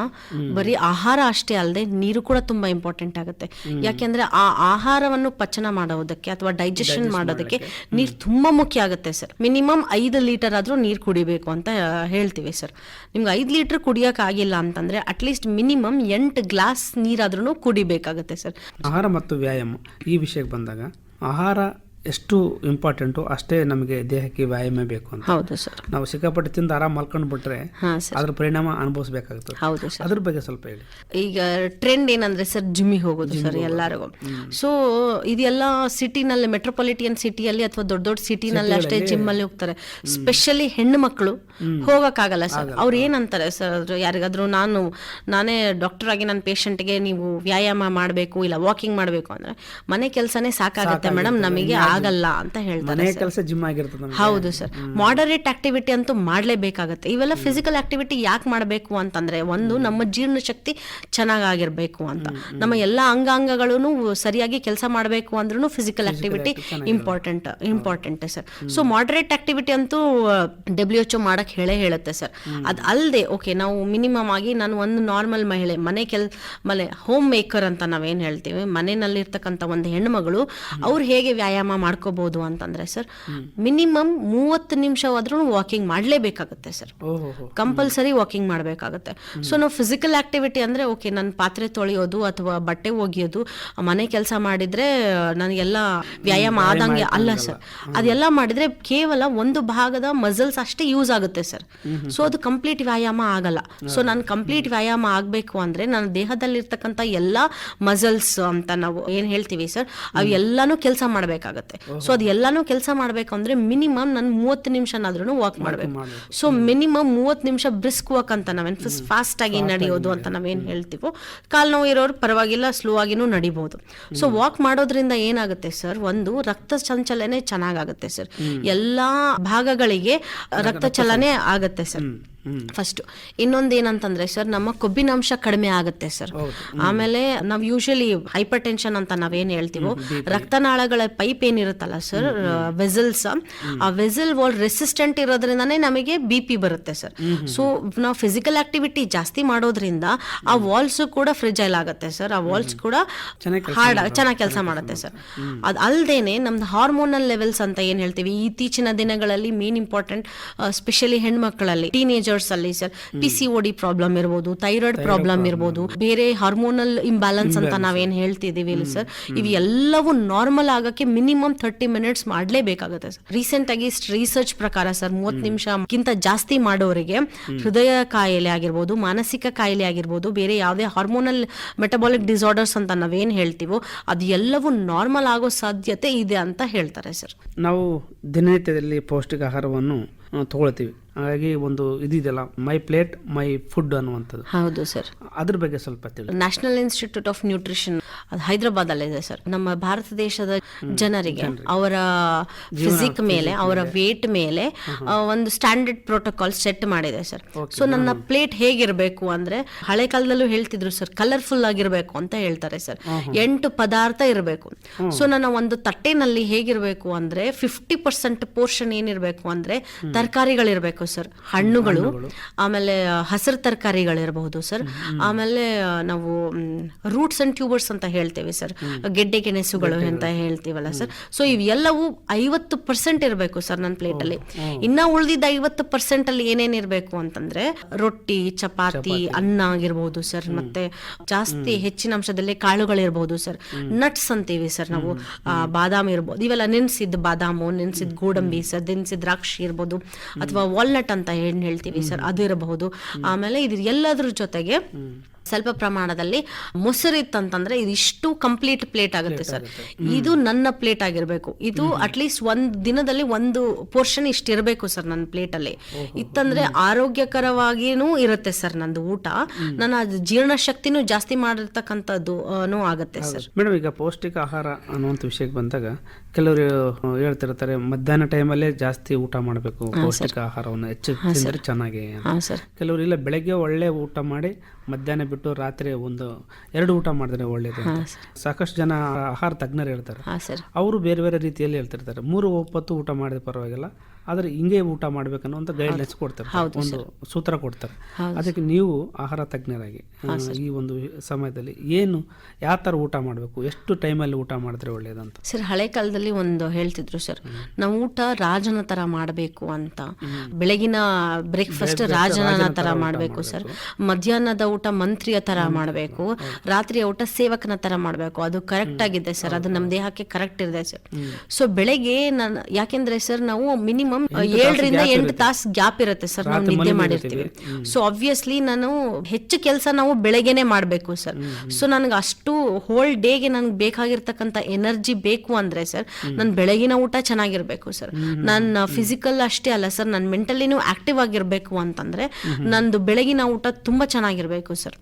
ಬರೀ ಆಹಾರ ಅಷ್ಟೇ ಅಲ್ಲದೆ ನೀರು ಕೂಡ ತುಂಬಾ ಇಂಪಾರ್ಟೆಂಟ್ ಆಗುತ್ತೆ. ಯಾಕೆಂದ್ರೆ ಆ ಆಹಾರವನ್ನು ಪಚನ ಮಾಡೋದಕ್ಕೆ ಅಥವಾ ಡೈಜೆಷನ್ ಮಾಡೋದಕ್ಕೆ ನೀರು ತುಂಬಾ ಮುಖ್ಯ ಆಗುತ್ತೆ ಸರ್. ಮಿನಿಮಮ್ 5 ಲೀಟರ್ ಆದ್ರೂ ನೀರು ಕುಡಿಬೇಕು ಅಂತ ಹೇಳ್ತೀವಿ ಸರ್. ನಿಮ್ಗೆ 5 ಲೀಟರ್ ಕುಡಿಯಕ್ ಆಗಿಲ್ಲ ಅಂತಂದ್ರೆ ಅಟ್ಲೀಸ್ಟ್ ಮಿನಿಮಮ್ 8 ಗ್ಲಾಸ್ ನೀರಾದ್ರೂ ಕುಡಿಬೇಕಾಗತ್ತೆ ಸರ್. ಆಹಾರ ಮತ್ತು ವ್ಯಾಯಾಮ ಈ ವಿಷಯಕ್ಕೆ ಬಂದಾಗ, ಆಹಾರ ಎಷ್ಟು ಇಂಪಾರ್ಟೆಂಟು ಅಷ್ಟೇ ನಮಗೆ ದೇಹಕ್ಕೆ ವ್ಯಾಯಾಮ ಬೇಕು ಅಂತ. ಹೌದು ಸರ್. ನಾವು ಸಿಕ್ಕಾಪಟ್ಟೆ ತಿಂದು ಆರಾಮ್ ಮಲ್ಕೊಂಡು ಬಿಟ್ರೆ ಅದ್ರ ಪರಿಣಾಮ ಅನುಭವಿಸಬೇಕಾಗ್ತದೆ. ಹೌದು ಸರ್. ಅದ್ರ ಬಗ್ಗೆ ಸ್ವಲ್ಪ ಹೇಳಿ. ಈಗ ಟ್ರೆಂಡ್ ಏನಂದ್ರೆ ಸರ್ ಜಿಮ್ಮಿಗೆ ಹೋಗೋದು ಸರ್ ಎಲ್ಲರಿಗೂ. ಸೊ ಇದೆಲ್ಲ ಸಿಟಿನಲ್ಲಿ, ಮೆಟ್ರೋಪಾಲಿಟಿಯನ್ ಸಿಟಿಯಲ್ಲಿ ಅಥವಾ ದೊಡ್ಡ ಸಿಟಿನಲ್ಲಿ ಅಷ್ಟೇ ಜಿಮ್ ಅಲ್ಲಿ ಹೋಗ್ತಾರೆ. ಸ್ಪೆಷಲಿ ಹೆಣ್ಣು ಮಕ್ಕಳು ಹೋಗಕ್ಕಾಗಲ್ಲ ಸರ್. ಅವ್ರು ಏನಂತಾರೆ ಸರ್, ಯಾರಿಗಾದ್ರೂ ನಾನೇ ಡಾಕ್ಟರ್ ಆಗಿ ನನ್ನ ಪೇಷಂಟ್ಗೆ ನೀವು ವ್ಯಾಯಾಮ ಮಾಡಬೇಕು ಇಲ್ಲ ವಾಕಿಂಗ್ ಮಾಡಬೇಕು ಅಂದ್ರೆ ಮನೆ ಕೆಲಸನೇ ಸಾಕಾಗತ್ತೆ ಮೇಡಮ್, ನಮಗೆ ಆಗಲ್ಲ ಅಂತ ಹೇಳ್ತಾರೆ. ಹೌದು ಸರ್. ಮಾಡರೇಟ್ ಆಕ್ಟಿವಿಟಿ ಅಂತೂ ಮಾಡ್ಲೇಬೇಕಾಗತ್ತೆ. ಇವೆಲ್ಲ ಫಿಸಿಕಲ್ ಆಕ್ಟಿವಿಟಿ ಯಾಕೆ ಮಾಡಬೇಕು ಅಂತಂದ್ರೆ, ಒಂದು ನಮ್ಮ ಜೀರ್ಣ ಶಕ್ತಿ ಚೆನ್ನಾಗಿರ್ಬೇಕು ಅಂತ, ನಮ್ಮ ಎಲ್ಲಾ ಅಂಗಾಂಗಗಳನ್ನು ಸರಿಯಾಗಿ ಕೆಲಸ ಮಾಡಬೇಕು ಅಂದ್ರೂ physical activity important sir. So moderate activity ಅಂತೂ WHO ಮಾಡಕ್ ಹೇಳುತ್ತೆ ಸರ್. ಅದ್ ಅಲ್ಲದೆ ಓಕೆ, ನಾವು ಮಿನಿಮಮ್ ಆಗಿ ನಾನು ಒಂದು ನಾರ್ಮಲ್ ಮಹಿಳೆ, ಮನೆ ಹೋಮ್ ಮೇಕರ್ ಅಂತ ನಾವೇನ್ ಹೇಳ್ತೀವಿ, ಮನೆಯಲ್ಲಿ ಇರ್ತಕ್ಕಂಥ ಒಂದು ಹೆಣ್ಮಗಳು ಅವ್ರು ಹೇಗೆ ವ್ಯಾಯಾಮ ಮಾಡ್ಕೋಬಹುದು ಅಂತಂದ್ರೆ ಸರ್ ಮಿನಿಮಮ್ 30 ನಿಮಿಷವಾದ್ರೂ ವಾಕಿಂಗ್ ಮಾಡ್ಲೇಬೇಕಾಗುತ್ತೆ ಸರ್. ಕಂಪಲ್ಸರಿ ವಾಕಿಂಗ್ ಮಾಡ್ಬೇಕಾಗತ್ತೆ. ಸೊ ನಾವು ಫಿಸಿಕಲ್ ಆಕ್ಟಿವಿಟಿ ಅಂದ್ರೆ ಓಕೆ, ನನ್ನ ಪಾತ್ರೆ ತೊಳೆಯೋದು ಅಥವಾ ಬಟ್ಟೆ ಒಗೆಯೋದು, ಮನೆ ಕೆಲಸ ಮಾಡಿದ್ರೆ ನನಗೆಲ್ಲ ವ್ಯಾಯಾಮ ಆದಂಗೆ ಅಲ್ಲ ಸರ್. ಅದೆಲ್ಲ ಮಾಡಿದ್ರೆ ಕೇವಲ ಒಂದು ಭಾಗದ ಮಸಲ್ಸ್ ಅಷ್ಟೇ ಯೂಸ್ ಆಗುತ್ತೆ ಸರ್. ಸೊ ಅದು ಕಂಪ್ಲೀಟ್ ವ್ಯಾಯಾಮ ಆಗಲ್ಲ. ಸೊ ನಾನು ಕಂಪ್ಲೀಟ್ ವ್ಯಾಯಾಮ ಆಗ್ಬೇಕು ಅಂದ್ರೆ ನನ್ನ ದೇಹದಲ್ಲಿರ್ತಕ್ಕಂಥ ಎಲ್ಲಾ ಮಸಲ್ಸ್ ಅಂತ ನಾವು ಏನ್ ಹೇಳ್ತೀವಿ ಸರ್, ಅವು ಎಲ್ಲಾನು ಕೆಲಸ ಮಾಡ್ಬೇಕಾಗತ್ತೆ. ಸೊ ಅದು ಎಲ್ಲಾನು ಕೆಲಸ ಮಾಡ್ಬೇಕು ಅಂದ್ರೆ ಮಿನಿಮಮ್ ನಾನು 30 ನಿಮಿಷನಾದ್ರೂ ವಾಕ್ ಮಾಡ್ಬೇಕು. ಸೊ ಮಿನಿಮಮ್ 30 ನಿಮಿಷ ಬ್ರಿಸ್ಕ್ ವಾಕ್ ಅಂತ ನಾವೇನ್ ಫಾಸ್ಟ್ ಆಗಿ ನಡೆಯೋದು ಅಂತ ನಾವೇನ್ ಹೇಳ್ತೀವೋ, ಕಾಲ್ ನೋವು ಇರೋರು ಪರವಾಗಿಲ್ಲ, ಸ್ಲೋ ಆಗಿನೂ ನಡಿಬಹುದು. ಸೊ ವಾಕ್ ಮಾಡೋದ್ರಿಂದ ಏನಾಗುತ್ತೆ ಸರ್, ಒಂದು ರಕ್ತ ಸಂಚಲನೆ ಚೆನ್ನಾಗಾಗುತ್ತೆ ಸರ್, ಎಲ್ಲಾ ಭಾಗಗಳಿಗೆ ರಕ್ತ ಚಲನೆ ಆಗತ್ತೆ ಸರ್ ಫಸ್ಟ್. ಇನ್ನೊಂದೇನಂತಂದ್ರೆ ಸರ್, ನಮ್ಮ ಕೊಬ್ಬಿನಾಂಶ ಕಡಿಮೆ ಆಗುತ್ತೆ ಸರ್. ಆಮೇಲೆ ನಾವು ಯೂಶಲಿ ಹೈಪರ್ ಟೆನ್ಷನ್ ಅಂತ ನಾವೇನ್ ಹೇಳ್ತೀವೋ, ರಕ್ತನಾಳಗಳ ಪೈಪ್ ಏನಿರುತ್ತಲ್ಲ ಸರ್, ವೆಸಲ್ಸ್, ಆ ವೆಸಲ್ ವಾಲ್ ರೆಸಿಸ್ಟೆಂಟ್ ಇರೋದ್ರಿಂದಾನೇ ನಮಗೆ BP ಬರುತ್ತೆ ಸರ್. ಸೊ ನಾವು ಫಿಸಿಕಲ್ ಆಕ್ಟಿವಿಟಿ ಜಾಸ್ತಿ ಮಾಡೋದ್ರಿಂದ ಆ ವಾಲ್ಸ್ ಕೂಡ ಫ್ರಿಜೈಲ್ ಆಗುತ್ತೆ ಸರ್. ಆ ವಾಲ್ಸ್ ಕೂಡ ಚೆನ್ನಾಗಿ ಕೆಲಸ ಮಾಡುತ್ತೆ ಸರ್. ಅದ್ ಅಲ್ದೇನೆ ನಮ್ದು ಹಾರ್ಮೋನಲ್ ಲೆವೆಲ್ಸ್ ಅಂತ ಏನ್ ಹೇಳ್ತೀವಿ, ಇತ್ತೀಚಿನ ದಿನಗಳಲ್ಲಿ ಮೇನ್ ಇಂಪಾರ್ಟೆಂಟ್ ಸ್ಪೆಷಲಿ ಹೆಣ್ಮಕ್ಳಲ್ಲಿ, ಟೀನೇಜರ್ಸ್ ಅಲ್ಲಿ ಸರ್, PCOD ಪ್ರಾಬ್ಲಮ್ ಇರ್ಬೋದು, ಥೈರಾಯ್ಡ್ ಪ್ರಾಬ್ಲಮ್ ಇರ್ಬೋದು, ಬೇರೆ ಹಾರ್ಮೋನಲ್ ಇಂಬ್ಯಾಲೆನ್ಸ್ ಅಂತ ನಾವೇನ್ ಹೇಳ್ತಿದೀವಿ ಸರ್, ಇವು ಎಲ್ಲವೂ ನಾರ್ಮಲ್ ಆಗಕ್ಕೆ ಮಿನಿಮಮ್ 30 ಮಿನಿಟ್ಸ್ ಮಾಡ್ಲೇಬೇಕಾಗುತ್ತೆ ಸರ್. ರೀಸೆಂಟ್ ಆಗಿ ರಿಸರ್ಚ್ ಪ್ರಕಾರ ಸರ್, 30 ನಿಮಿಷಕ್ಕಿಂತ ಜಾಸ್ತಿ ಮಾಡೋರಿಗೆ ಹೃದಯ ಕಾಯಿಲೆ ಆಗಿರ್ಬೋದು, ಮಾನಸಿಕ ಕಾಯಿಲೆ ಆಗಿರ್ಬೋದು, ಬೇರೆ ಯಾವುದೇ ಹಾರ್ಮೋನಲ್ ಮೆಟಬಾಲಿಕ್ ಡಿಸಾರ್ಡರ್ಸ್ ಅಂತ ನಾವೇನ್ ಹೇಳ್ತೀವೋ ಅದು ಎಲ್ಲವೂ ನಾರ್ಮಲ್ ಆಗೋ ಸಾಧ್ಯತೆ ಇದೆ ಅಂತ ಹೇಳ್ತಾರೆ ಸರ್. ನಾವು ದಿನನಿತ್ಯದಲ್ಲಿ ಪೌಷ್ಟಿಕ ಆಹಾರವನ್ನು ತಗೊಳ್ತೀವಿ. ಹಾಗಾಗಿ ಒಂದು ಇದೆಯಲ್ಲ, ಮೈ ಪ್ಲೇಟ್ ಮೈ ಫುಡ್ ಅನ್ನುವಂಥದ್ದು. ಹೌದು ಸರ್. ಅದ್ರ ಬಗ್ಗೆ ಸ್ವಲ್ಪ ತಿಳಿ. ನ್ಯಾಷನಲ್ ಇನ್ಸ್ಟಿಟ್ಯೂಟ್ ಆಫ್ ನ್ಯೂಟ್ರಿಷನ್ ಅದು ಹೈದರಾಬಾದ್ ಅಲ್ಲೇ ಇದೆ ಸರ್. ನಮ್ಮ ಭಾರತ ದೇಶದ ಜನರಿಗೆ ಅವರ ಫಿಸಿಕ್ ಮೇಲೆ, ಅವರ ವೇಟ್ ಮೇಲೆ ಒಂದು ಸ್ಟ್ಯಾಂಡರ್ಡ್ ಪ್ರೋಟೋಕಾಲ್ ಸೆಟ್ ಮಾಡಿದೆ ಸರ್. ಸೊ ನನ್ನ ಪ್ಲೇಟ್ ಹೇಗಿರ್ಬೇಕು ಅಂದ್ರೆ, ಹಳೆ ಕಾಲದಲ್ಲೂ ಹೇಳ್ತಿದ್ರು ಸರ್, ಕಲರ್ಫುಲ್ ಆಗಿರ್ಬೇಕು ಅಂತ ಹೇಳ್ತಾರೆ ಸರ್. 8 ಪದಾರ್ಥ ಇರಬೇಕು. ಸೊ ನನ್ನ ಒಂದು ತಟ್ಟೆನಲ್ಲಿ ಹೇಗಿರ್ಬೇಕು ಅಂದ್ರೆ 50% ಪೋರ್ಷನ್ ಏನಿರ್ಬೇಕು ಅಂದ್ರೆ ತರಕಾರಿಗಳಿರ್ಬೇಕು ಸರ್, ಹಣ್ಣುಗಳು, ಆಮೇಲೆ ಹಸಿರು ತರಕಾರಿಗಳಿರಬಹುದು ಸರ್, ಆಮೇಲೆ ನಾವು ರೂಟ್ಸ್ ಅಂಡ್ ಟ್ಯೂಬರ್ಸ್ ಅಂತ ಹೇಳ್ತೇವೆ ಸರ್, ಗೆಡ್ಡೆ ಗೆಣಸುಗಳು ಅಂತ ಹೇಳ್ತೀವಲ್ಲ ಸರ್. ಸೊ ಇವೆಲ್ಲವೂ 50% ಇರಬೇಕು ಸರ್ ನನ್ನ ಪ್ಲೇಟ್ ಅಲ್ಲಿ. ಇನ್ನ ಉಳಿದಿದ್ದ 50% ಅಲ್ಲಿ ಏನೇನಿರ್ಬೇಕು ಅಂತಂದ್ರೆ ರೊಟ್ಟಿ, ಚಪಾತಿ, ಅನ್ನ ಆಗಿರ್ಬಹುದು ಸರ್, ಮತ್ತೆ ಜಾಸ್ತಿ ಹೆಚ್ಚಿನ ಅಂಶದಲ್ಲಿ ಕಾಳುಗಳಿರ್ಬಹುದು ಸರ್, ನಟ್ಸ್ ಅಂತೀವಿ ಸರ್ ನಾವು, ಬಾದಾಮ್ ಇರ್ಬೋದು, ಇವೆಲ್ಲ ನೆನ್ಸಿದ್ ಬಾದಾಮು, ನೆನ್ಸಿದ್ ಗೋಡಂಬಿ ಸರ್, ನೆನ್ಸಿದ್ ದ್ರಾಕ್ಷಿ ಇರ್ಬೋದು, ಅಥವಾ ವಾಲ್ನಟ್ ಅಂತ ಏನ್ ಹೇಳ್ತೀವಿ ಸರ್, ಅದು ಇರಬಹುದು. ಆಮೇಲೆ ಇದು ಎಲ್ಲದ್ರ ಜೊತೆಗೆ ಸ್ವಲ್ಪ ಪ್ರಮಾಣದಲ್ಲಿ ಮೊಸರಿತ್ತಂತಂದ್ರೆ ಇದಿಷ್ಟು ಕಂಪ್ಲೀಟ್ ಪ್ಲೇಟ್ ಆಗುತ್ತೆ ಸರ್. ಇದು ನನ್ನ ಪ್ಲೇಟ್ ಆಗಿರ್ಬೇಕು. ಇದು ಅಟ್ಲೀಸ್ಟ್ ಒಂದ್ ದಿನದಲ್ಲಿ ಒಂದು ಪೋರ್ಷನ್ ಇಷ್ಟಿರಬೇಕು ಸರ್ ನನ್ನ ಪ್ಲೇಟ್ ಅಲ್ಲಿ. ಇತ್ತಂದ್ರೆ ಆರೋಗ್ಯಕರವಾಗಿನೂ ಇರುತ್ತೆ ಸರ್ ನಂದು ಊಟ. ನನ್ನ ಜೀರ್ಣ ಶಕ್ತಿನೂ ಜಾಸ್ತಿ ಮಾಡಿರ್ತಕ್ಕಂಥದ್ದು ಆಗುತ್ತೆ ಸರ್. ಮೇಡಮ್, ಈಗ ಪೌಷ್ಟಿಕ ಆಹಾರ ಅನ್ನುವಂಥ ವಿಷಯಕ್ಕೆ ಬಂದಾಗ ಕೆಲವರು ಹೇಳ್ತಿರ್ತಾರೆ, ಮಧ್ಯಾಹ್ನ ಟೈಮಲ್ಲೇ ಜಾಸ್ತಿ ಊಟ ಮಾಡಬೇಕು, ಪೌಷ್ಟಿಕ ಆಹಾರವನ್ನು ಹೆಚ್ಚು ತಿಂದ್ರೆ ಚೆನ್ನಾಗಿ. ಕೆಲವರು ಇಲ್ಲ, ಬೆಳಗ್ಗೆ ಒಳ್ಳೆ ಊಟ ಮಾಡಿ ಮಧ್ಯಾಹ್ನ ಬಿಟ್ಟು ರಾತ್ರಿ 1-2 ಊಟ ಮಾಡಿದ್ರೆ ಒಳ್ಳೇದು. ಸಾಕಷ್ಟು ಜನ ಆಹಾರ ತಜ್ಞರು ಹೇಳ್ತಾರೆ, ಅವರು ಬೇರೆ ಬೇರೆ ರೀತಿಯಲ್ಲಿ ಹೇಳ್ತಿರ್ತಾರೆ. 3 ಹೊತ್ತು ಊಟ ಮಾಡಿದ್ರೆ ಪರವಾಗಿಲ್ಲ, ಆದ್ರೆ ಹಿಂಗೆ ಊಟ ಮಾಡ್ಬೇಕನ್ನುವಂತ ಗೈಡ್ಲೈನ್ಸ್ ಕೊಡ್ತಾರೆ, ಒಂದು ಸೂತ್ರ ಕೊಡ್ತಾರೆ. ಅದಕ್ಕೆ ನೀವು ಆಹಾರ ತಜ್ಞರಾಗಿ ಈ ಒಂದು ಸಮಯದಲ್ಲಿ ಏನು, ಯಾವ ತರ ಊಟ ಮಾಡಬೇಕು, ಎಷ್ಟು ಟೈಮಲ್ಲಿ ಊಟ ಮಾಡಿದ್ರೆ ಒಳ್ಳೇದಂತ ಸರ್? ಹಳೆ ಕಾಲದಲ್ಲಿ ಒಂದು ಹೇಳ್ತಿದ್ರು ಸರ್, ನಾವು ಊಟ ರಾಜನ ತರ ಮಾಡಬೇಕು ಅಂತ. ಬೆಳಗಿನ ಬ್ರೇಕ್ಫಾಸ್ಟ್ ರಾಜನ ತರ ಮಾಡಬೇಕು ಸರ್, ಮಧ್ಯಾಹ್ನದ ಊಟ ಮಂತ್ರಿಯ ತರ ಮಾಡಬೇಕು, ರಾತ್ರಿಯ ಊಟ ಸೇವಕನ ತರ ಮಾಡಬೇಕು. ಅದು ಕರೆಕ್ಟ್ ಆಗಿದೆ ಸರ್, ಅದು ನಮ್ಮ ದೇಹಕ್ಕೆ ಕರೆಕ್ಟ್ ಇದೆ ಸರ್. ಸೊ ಬೆಳಗ್ಗೆ ಯಾಕೆಂದ್ರೆ ಸರ್ ನಾವು ಮಿನಿಮಮ್ 7-8 ತಾಸು ಗ್ಯಾಪ್ ಇರುತ್ತೆ ಸರ್, ನಾವು ನಿದ್ದೆ ಮಾಡಿರ್ತೀವಿ. ಸೊ ಆಬ್ವಿಯಸ್ಲಿ ನಾನು ಹೆಚ್ಚು ಕೆಲಸ ನಾವು ಬೆಳಗ್ಗೆನೆ ಮಾಡ್ಬೇಕು ಸರ್. ಸೊ ನನಗೆ ಅಷ್ಟು ಹೋಲ್ ಡೇಗೆ ನನ್ಗೆ ಬೇಕಾಗಿರ್ತಕ್ಕಂಥ ಎನರ್ಜಿ ಬೇಕು ಅಂದ್ರೆ ಸರ್, ನನ್ ಬೆಳಗಿನ ಊಟ ಚೆನ್ನಾಗಿರ್ಬೇಕು ಸರ್. ನನ್ನ ಫಿಸಿಕಲ್ ಅಷ್ಟೇ ಅಲ್ಲ ಸರ್, ನನ್ ಮೆಂಟಲಿನೂ ಆಕ್ಟಿವ್ ಆಗಿರ್ಬೇಕು ಅಂತಂದ್ರೆ ನಂದು ಬೆಳಗಿನ ಊಟ ತುಂಬಾ ಚೆನ್ನಾಗಿರ್ಬೇಕು ಸರ್.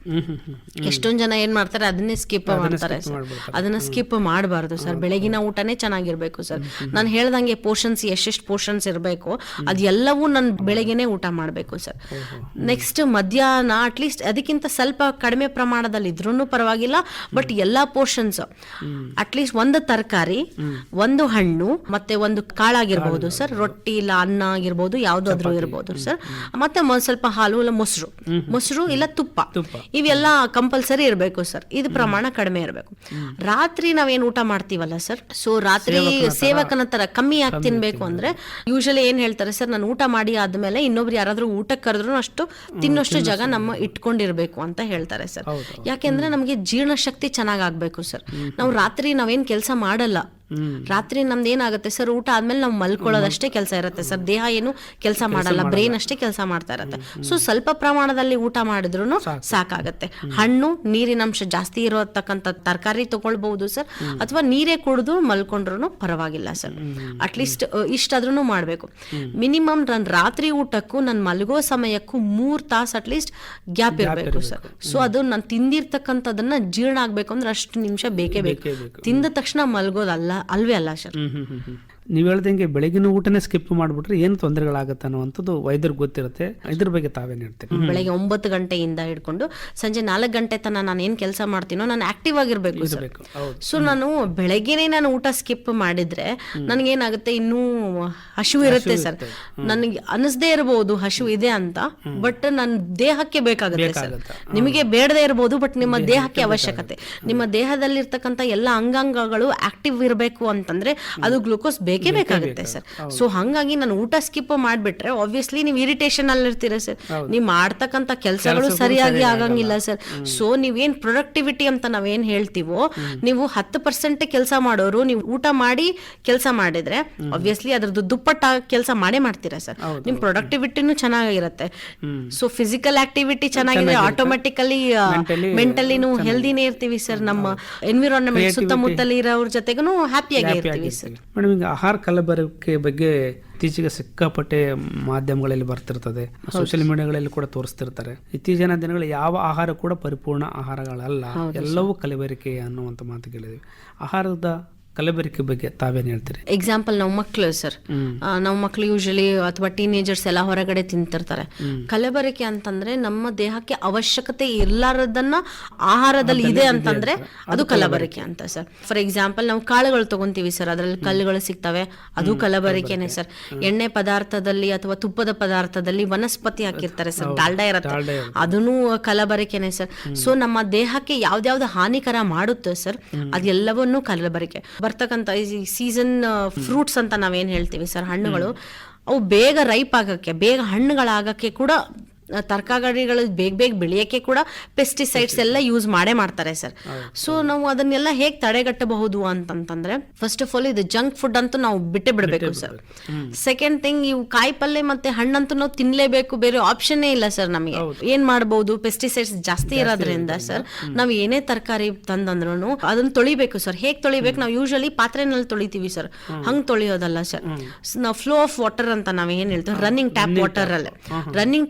ಎಷ್ಟೊಂದ್ ಜನ ಏನ್ ಮಾಡ್ತಾರೆ, ಅದನ್ನೇ ಸ್ಕಿಪ್ ಮಾಡ್ತಾರೆ ಸರ್. ಅದನ್ನ ಸ್ಕಿಪ್ ಮಾಡಬಾರ್ದು ಸರ್, ಬೆಳಗಿನ ಊಟನೇ ಚೆನ್ನಾಗಿರ್ಬೇಕು ಸರ್. ನಾನು ಹೇಳ್ದಂಗೆ ಪೋರ್ಷನ್ಸ್ ಎಷ್ಟೆಷ್ಟು ಪೋರ್ಷನ್ಸ್ ಇರ್ಬೇಕು ಇರಬೇಕು ಅದೆಲ್ಲವೂ ನಾನು ಬೆಳಗ್ಗೆನೆ ಊಟ ಮಾಡಬೇಕು ಸರ್. ನೆಕ್ಸ್ಟ್ ಮಧ್ಯಾಹ್ನ ಅಟ್ಲೀಸ್ಟ್ ಅದಕ್ಕಿಂತ ಸ್ವಲ್ಪ ಕಡಿಮೆ ಪ್ರಮಾಣದಲ್ಲಿ ಇದ್ರೂ ಪರವಾಗಿಲ್ಲ, ಬಟ್ ಎಲ್ಲಾ ಪೋರ್ಷನ್ಸ್ ಅಟ್ಲೀಸ್ಟ್ ಒಂದು ತರಕಾರಿ, ಒಂದು ಹಣ್ಣು, ಮತ್ತೆ ಒಂದು ಕಾಳಾಗಿರ್ಬಹುದು ಸರ್, ರೊಟ್ಟಿ ಇಲ್ಲ ಅನ್ನ ಆಗಿರ್ಬೋದು, ಯಾವ್ದಾದ್ರು ಇರ್ಬೋದು ಸರ್, ಮತ್ತೆ ಸ್ವಲ್ಪ ಹಾಲು ಇಲ್ಲ ಮೊಸರು ಇಲ್ಲ ತುಪ್ಪ, ಇವೆಲ್ಲ ಕಂಪಲ್ಸರಿ ಇರಬೇಕು ಸರ್. ಇದು ಪ್ರಮಾಣ ಕಡಿಮೆ ಇರಬೇಕು. ರಾತ್ರಿ ನಾವೇನ್ ಊಟ ಮಾಡ್ತೀವಲ್ಲ ಸರ್, ಸೊ ರಾತ್ರಿ ಸೇವಕನ ತರ ಕಮ್ಮಿ ಯಾಕೆ ತಿನ್ಬೇಕು ಅಂದ್ರೆ ಯೂಶಲಿ ಏನ್ ಹೇಳ್ತಾರೆ ಸರ್, ನಾನು ಊಟ ಮಾಡಿ ಆದ್ಮೇಲೆ ಇನ್ನೊಬ್ರು ಯಾರಾದ್ರೂ ಊಟಕ್ಕೆ ಕರೆದ್ರು ಅಷ್ಟು ತಿನ್ನೋಷ್ಟು ಜಾಗ ನಮ್ಮ ಇಟ್ಕೊಂಡಿರ್ಬೇಕು ಅಂತ ಹೇಳ್ತಾರೆ ಸರ್. ಯಾಕೆಂದ್ರೆ ನಮ್ಗೆ ಜೀರ್ಣಶಕ್ತಿ ಚೆನ್ನಾಗ್ ಆಗ್ಬೇಕು ಸರ್. ನಾವು ರಾತ್ರಿ ನಾವೇನ್ ಕೆಲಸ ಮಾಡಲ್ಲ, ರಾತ್ರಿ ನಮ್ದು ಏನಾಗುತ್ತೆ ಸರ್, ಊಟ ಆದ್ಮೇಲೆ ನಾವು ಮಲ್ಕೊಳ್ಳೋದಷ್ಟೇ ಕೆಲಸ ಇರುತ್ತೆ ಸರ್, ದೇಹ ಏನು ಕೆಲಸ ಮಾಡಲ್ಲ, ಬ್ರೈನ್ ಅಷ್ಟೇ ಕೆಲಸ ಮಾಡ್ತಾ ಇರುತ್ತೆ. ಸೊ ಸ್ವಲ್ಪ ಪ್ರಮಾಣದಲ್ಲಿ ಊಟ ಮಾಡಿದ್ರು ಸಾಕಾಗತ್ತೆ. ಹಣ್ಣು, ನೀರಿನಂಶ ಜಾಸ್ತಿ ಇರತಕ್ಕಂಥ ತರಕಾರಿ ತಗೊಳ್ಬಹುದು ಸರ್, ಅಥವಾ ನೀರೇ ಕುಡಿದು ಮಲ್ಕೊಂಡ್ರು ಪರವಾಗಿಲ್ಲ ಸರ್. ಅಟ್ಲೀಸ್ಟ್ ಇಷ್ಟಾದ್ರೂ ಮಾಡ್ಬೇಕು. ಮಿನಿಮಮ್ ನನ್ನ ರಾತ್ರಿ ಊಟಕ್ಕೂ ನನ್ನ ಮಲಗೋ ಸಮಯಕ್ಕೂ 3 ತಾಸು ಅಟ್ಲೀಸ್ಟ್ ಗ್ಯಾಪ್ ಇರಬೇಕು ಸರ್. ಸೊ ಅದು ನಾನು ತಿಂದಿರ್ತಕ್ಕಂಥದನ್ನ ಜೀರ್ಣ ಆಗ್ಬೇಕು ಅಂದ್ರೆ ಅಷ್ಟು ನಿಮಿಷ ಬೇಕೇ ಬೇಕು. ತಿಂದ ತಕ್ಷಣ ಮಲ್ಗೋದಲ್ಲ, ಅಲ್ವೇ ಅಲ್ಲ ಸರ್. ನೀವು ಹೇಳ್ದಂಗೆ ಬೆಳಗಿನ ಊಟನೇ ಸ್ಕಿಪ್ ಮಾಡಿಬಿಟ್ರೆ ಏನು ತೊಂದರೆಗಳಾಗುತ್ತೆ ಅನ್ನುವಂಥದ್ದು ವೈದ್ಯರಿಗೆ ಗೊತ್ತಿರುತ್ತೆ. ಇದ್ರ ಬಗ್ಗೆ ತಾವೇನು ಹೇಳ್ತೀರಿ? ಬೆಳಗ್ಗೆ 9 ಗಂಟೆಯಿಂದ ಹಿಡ್ಕೊಂಡು ಸಂಜೆ 4 ಗಂಟೆ ತನಕ ನಾನು ಏನ್ ಕೆಲಸ ಮಾಡ್ತೀನೋ ನಾನು ಆಕ್ಟಿವ್ ಆಗಿರ್ಬೇಕು ಸರ್. ಸೊ ನಾನು ಬೆಳಗ್ಗೆನೆ ನಾನು ಊಟ ಸ್ಕಿಪ್ ಮಾಡಿದ್ರೆ ನನಗೇನಾಗುತ್ತೆ, ಇನ್ನೂ ಹಸಿವು ಇರುತ್ತೆ ಸರ್. ನನಗೆ ಅನಿಸ್ದೇ ಇರಬಹುದು ಹಸಿವು ಇದೆ ಅಂತ, ಬಟ್ ನನ್ನ ದೇಹಕ್ಕೆ ಬೇಕಾಗುತ್ತೆ ಸರ್. ನಿಮಗೆ ಬೇಡದೇ ಇರಬಹುದು, ಬಟ್ ನಿಮ್ಮ ದೇಹಕ್ಕೆ ಅವಶ್ಯಕತೆ. ನಿಮ್ಮ ದೇಹದಲ್ಲಿರ್ತಕ್ಕಂಥ ಎಲ್ಲ ಅಂಗಾಂಗಗಳು ಆಕ್ಟಿವ್ ಇರಬೇಕು ಅಂತಂದ್ರೆ ಅದು ಗ್ಲೂಕೋಸ್ ಬೇಕೇ ಬೇಕಾಗುತ್ತೆ ಸರ್. ಸೊ ಹಂಗಾಗಿ ನಾನು ಊಟ ಸ್ಕಿಪ್ ಮಾಡ್ಬಿಟ್ರೆ ಆಬ್ವಿಯಸ್ಲಿ ನೀವು ಇರಿಟೇಷನ್ ಅಲ್ಲಿ ಇರ್ತೀರ ಸರ್, ನೀವು ಮಾಡ್ತಕ್ಕಂಥ ಕೆಲಸಗಳು ಸರಿಯಾಗಿ ಆಗಂಗಿಲ್ಲ ಸರ್. ಸೊ ನೀವೇನ್ ಪ್ರೊಡಕ್ಟಿವಿಟಿ ಅಂತ ನಾವೇನ್ ಹೇಳ್ತೀವೋ, ನೀವು 10% ಕೆಲಸ ಮಾಡೋರು ನೀವು ಊಟ ಮಾಡಿ ಕೆಲಸ ಮಾಡಿದ್ರೆ ಆಬ್ವಿಯಸ್ಲಿ ಅದ್ರದ್ದು ದುಪ್ಪಟ್ಟ ಕೆಲಸ ಮಾಡೇ ಮಾಡ್ತೀರಾ ಸರ್. ನಿಮ್ ಪ್ರೊಡಕ್ಟಿವಿಟಿನೂ ಚೆನ್ನಾಗಿರುತ್ತೆ. ಸೊ ಫಿಸಿಕಲ್ ಆಕ್ಟಿವಿಟಿ ಚೆನ್ನಾಗಿದೆ, ಆಟೋಮೆಟಿಕಲಿ ಮೆಂಟಲಿನೂ ಹೆಲ್ದಿನೇ ಇರ್ತೀವಿ ಸರ್. ನಮ್ಮ ಎನ್ವಿರಾನ್ಮೆಂಟ್ ಸುತ್ತಮುತ್ತಲಿ ಇರೋರ ಜೊತೆಗೂ ಹ್ಯಾಪಿಯಾಗಿ ಇರ್ತೀವಿ ಸರ್. ಮೇಡಮ್, ಈಗ ಆಹಾರ ಕಲಬೆರಕೆ ಬಗ್ಗೆ ಇತ್ತೀಚೆಗೆ ಸಿಕ್ಕಾಪಟ್ಟೆ ಮಾಧ್ಯಮಗಳಲ್ಲಿ ಬರ್ತಿರ್ತದೆ, ಸೋಷಿಯಲ್ ಮೀಡಿಯಾಗಳಲ್ಲಿ ಕೂಡ ತೋರಿಸ್ತಿರ್ತಾರೆ. ಇತ್ತೀಚಿನ ದಿನಗಳಲ್ಲಿ ಯಾವ ಆಹಾರ ಕೂಡ ಪರಿಪೂರ್ಣ ಆಹಾರಗಳಲ್ಲ, ಎಲ್ಲವೂ ಕಲಬೆರಕೆ ಅನ್ನುವಂಥ ಮಾತು ಕೇಳಿದ್ವಿ. ಆಹಾರದ ಕಲಬೆರಕೆ ಬಗ್ಗೆ ತಾವೇನು ಹೇಳ್ತೀರಿ? ಎಕ್ಸಾಂಪಲ್ ನಾವು ಮಕ್ಕಳು ಸರ್, ನಾವು ಮಕ್ಕಳು ಯೂಶಲಿ ಅಥವಾ ಟೀನೇಜರ್ಸ್ ಎಲ್ಲ ಹೊರಗಡೆ ತಿಂತಿರ್ತಾರೆ. ಕಲಬೆರಕೆ ಅಂತಂದ್ರೆ ನಮ್ಮ ದೇಹಕ್ಕೆ ಅವಶ್ಯಕತೆ ಇರ್ಲಾರದನ್ನ ಆಹಾರದಲ್ಲಿ ಇದೆ ಅಂತಂದ್ರೆ ಅದು ಕಲಬೆರಕೆ ಅಂತ ಸರ್. ಫಾರ್ ಎಕ್ಸಾಂಪಲ್ ನಾವು ಕಾಳುಗಳು ತಗೊಂತೀವಿ ಸರ್, ಅದ್ರಲ್ಲಿ ಕಲ್ಲುಗಳು ಸಿಗ್ತವೆ, ಅದು ಕಲಬೆರಕೆನೆ ಸರ್. ಎಣ್ಣೆ ಪದಾರ್ಥದಲ್ಲಿ ಅಥವಾ ತುಪ್ಪದ ಪದಾರ್ಥದಲ್ಲಿ ವನಸ್ಪತಿ ಹಾಕಿರ್ತಾರೆ ಸರ್, ಡಾಲ್ಡಾ ಇರುತ್ತೆ, ಅದನ್ನು ಕಲಬೆರಕೆನೆ ಸರ್. ಸೊ ನಮ್ಮ ದೇಹಕ್ಕೆ ಯಾವ್ದಾವ್ದು ಹಾನಿಕರ ಮಾಡುತ್ತೆ ಸರ್, ಅದೆಲ್ಲವನ್ನೂ ಕಲಬೆರಕೆ. ಬರ್ತಕ್ಕಂಥ ಸೀಸನ್ ಫ್ರೂಟ್ಸ್ ಅಂತ ನಾವೇನ್ ಹೇಳ್ತೀವಿ ಸರ್, ಹಣ್ಣುಗಳು, ಅವು ಬೇಗ ರೈಪ್ ಆಗಕ್ಕೆ, ಬೇಗ ಹಣ್ಣುಗಳಾಗಕ್ಕೆ ಕೂಡ ತರಕಾರಿಗಳು ಬೇಗ ಬೆಳೆಯಕ್ಕೆ ಕೂಡ ಪೆಸ್ಟಿಸೈಡ್ಸ್ ಎಲ್ಲ ಯೂಸ್ ಮಾಡ್ತಾರೆ ಸರ್. ಸೊ ನಾವು ಅದನ್ನೆಲ್ಲ ಹೇಗೆ ತಡೆಗಟ್ಟಬಹುದು ಅಂತಂತಂದ್ರೆ, ಫಸ್ಟ್ ಆಫ್ ಆಲ್ ಇದು ಜಂಕ್ ಫುಡ್ ಅಂತೂ ನಾವು ಬಿಟ್ಟೇ ಬಿಡಬೇಕು ಸರ್. ಸೆಕೆಂಡ್ ಥಿಂಗ್, ಇವು ಕಾಯಿ ಪಲ್ಯ ಮತ್ತೆ ಹಣ್ಣಂತೂ ನಾವು ತಿನ್ಲೇಬೇಕು, ಬೇರೆ ಆಪ್ಷನ್ನೇ ಇಲ್ಲ ಸರ್. ನಮಗೆ ಏನ್ ಮಾಡಬಹುದು, ಪೆಸ್ಟಿಸೈಡ್ಸ್ ಜಾಸ್ತಿ ಇರೋದ್ರಿಂದ ಸರ್ ನಾವ್ ಏನೇ ತರಕಾರಿ ತಂದಂದ್ರೂ ಅದನ್ನ ತೊಳಿಬೇಕು ಸರ್. ಹೇಗ್ ತೊಳಿಬೇಕು, ನಾವು ಯೂಶಲಿ ಪಾತ್ರೆನಲ್ಲಿ ತೊಳಿತೀವಿ ಸರ್, ಹಂಗ್ ತೊಳಿಯೋದಲ್ಲ ಸರ್. ನಾವು ಫ್ಲೋ ಆಫ್ ವಾಟರ್ ಅಂತ ನಾವ್ ಏನ್ ಹೇಳ್ತೀವಿ, ರನ್ನಿಂಗ್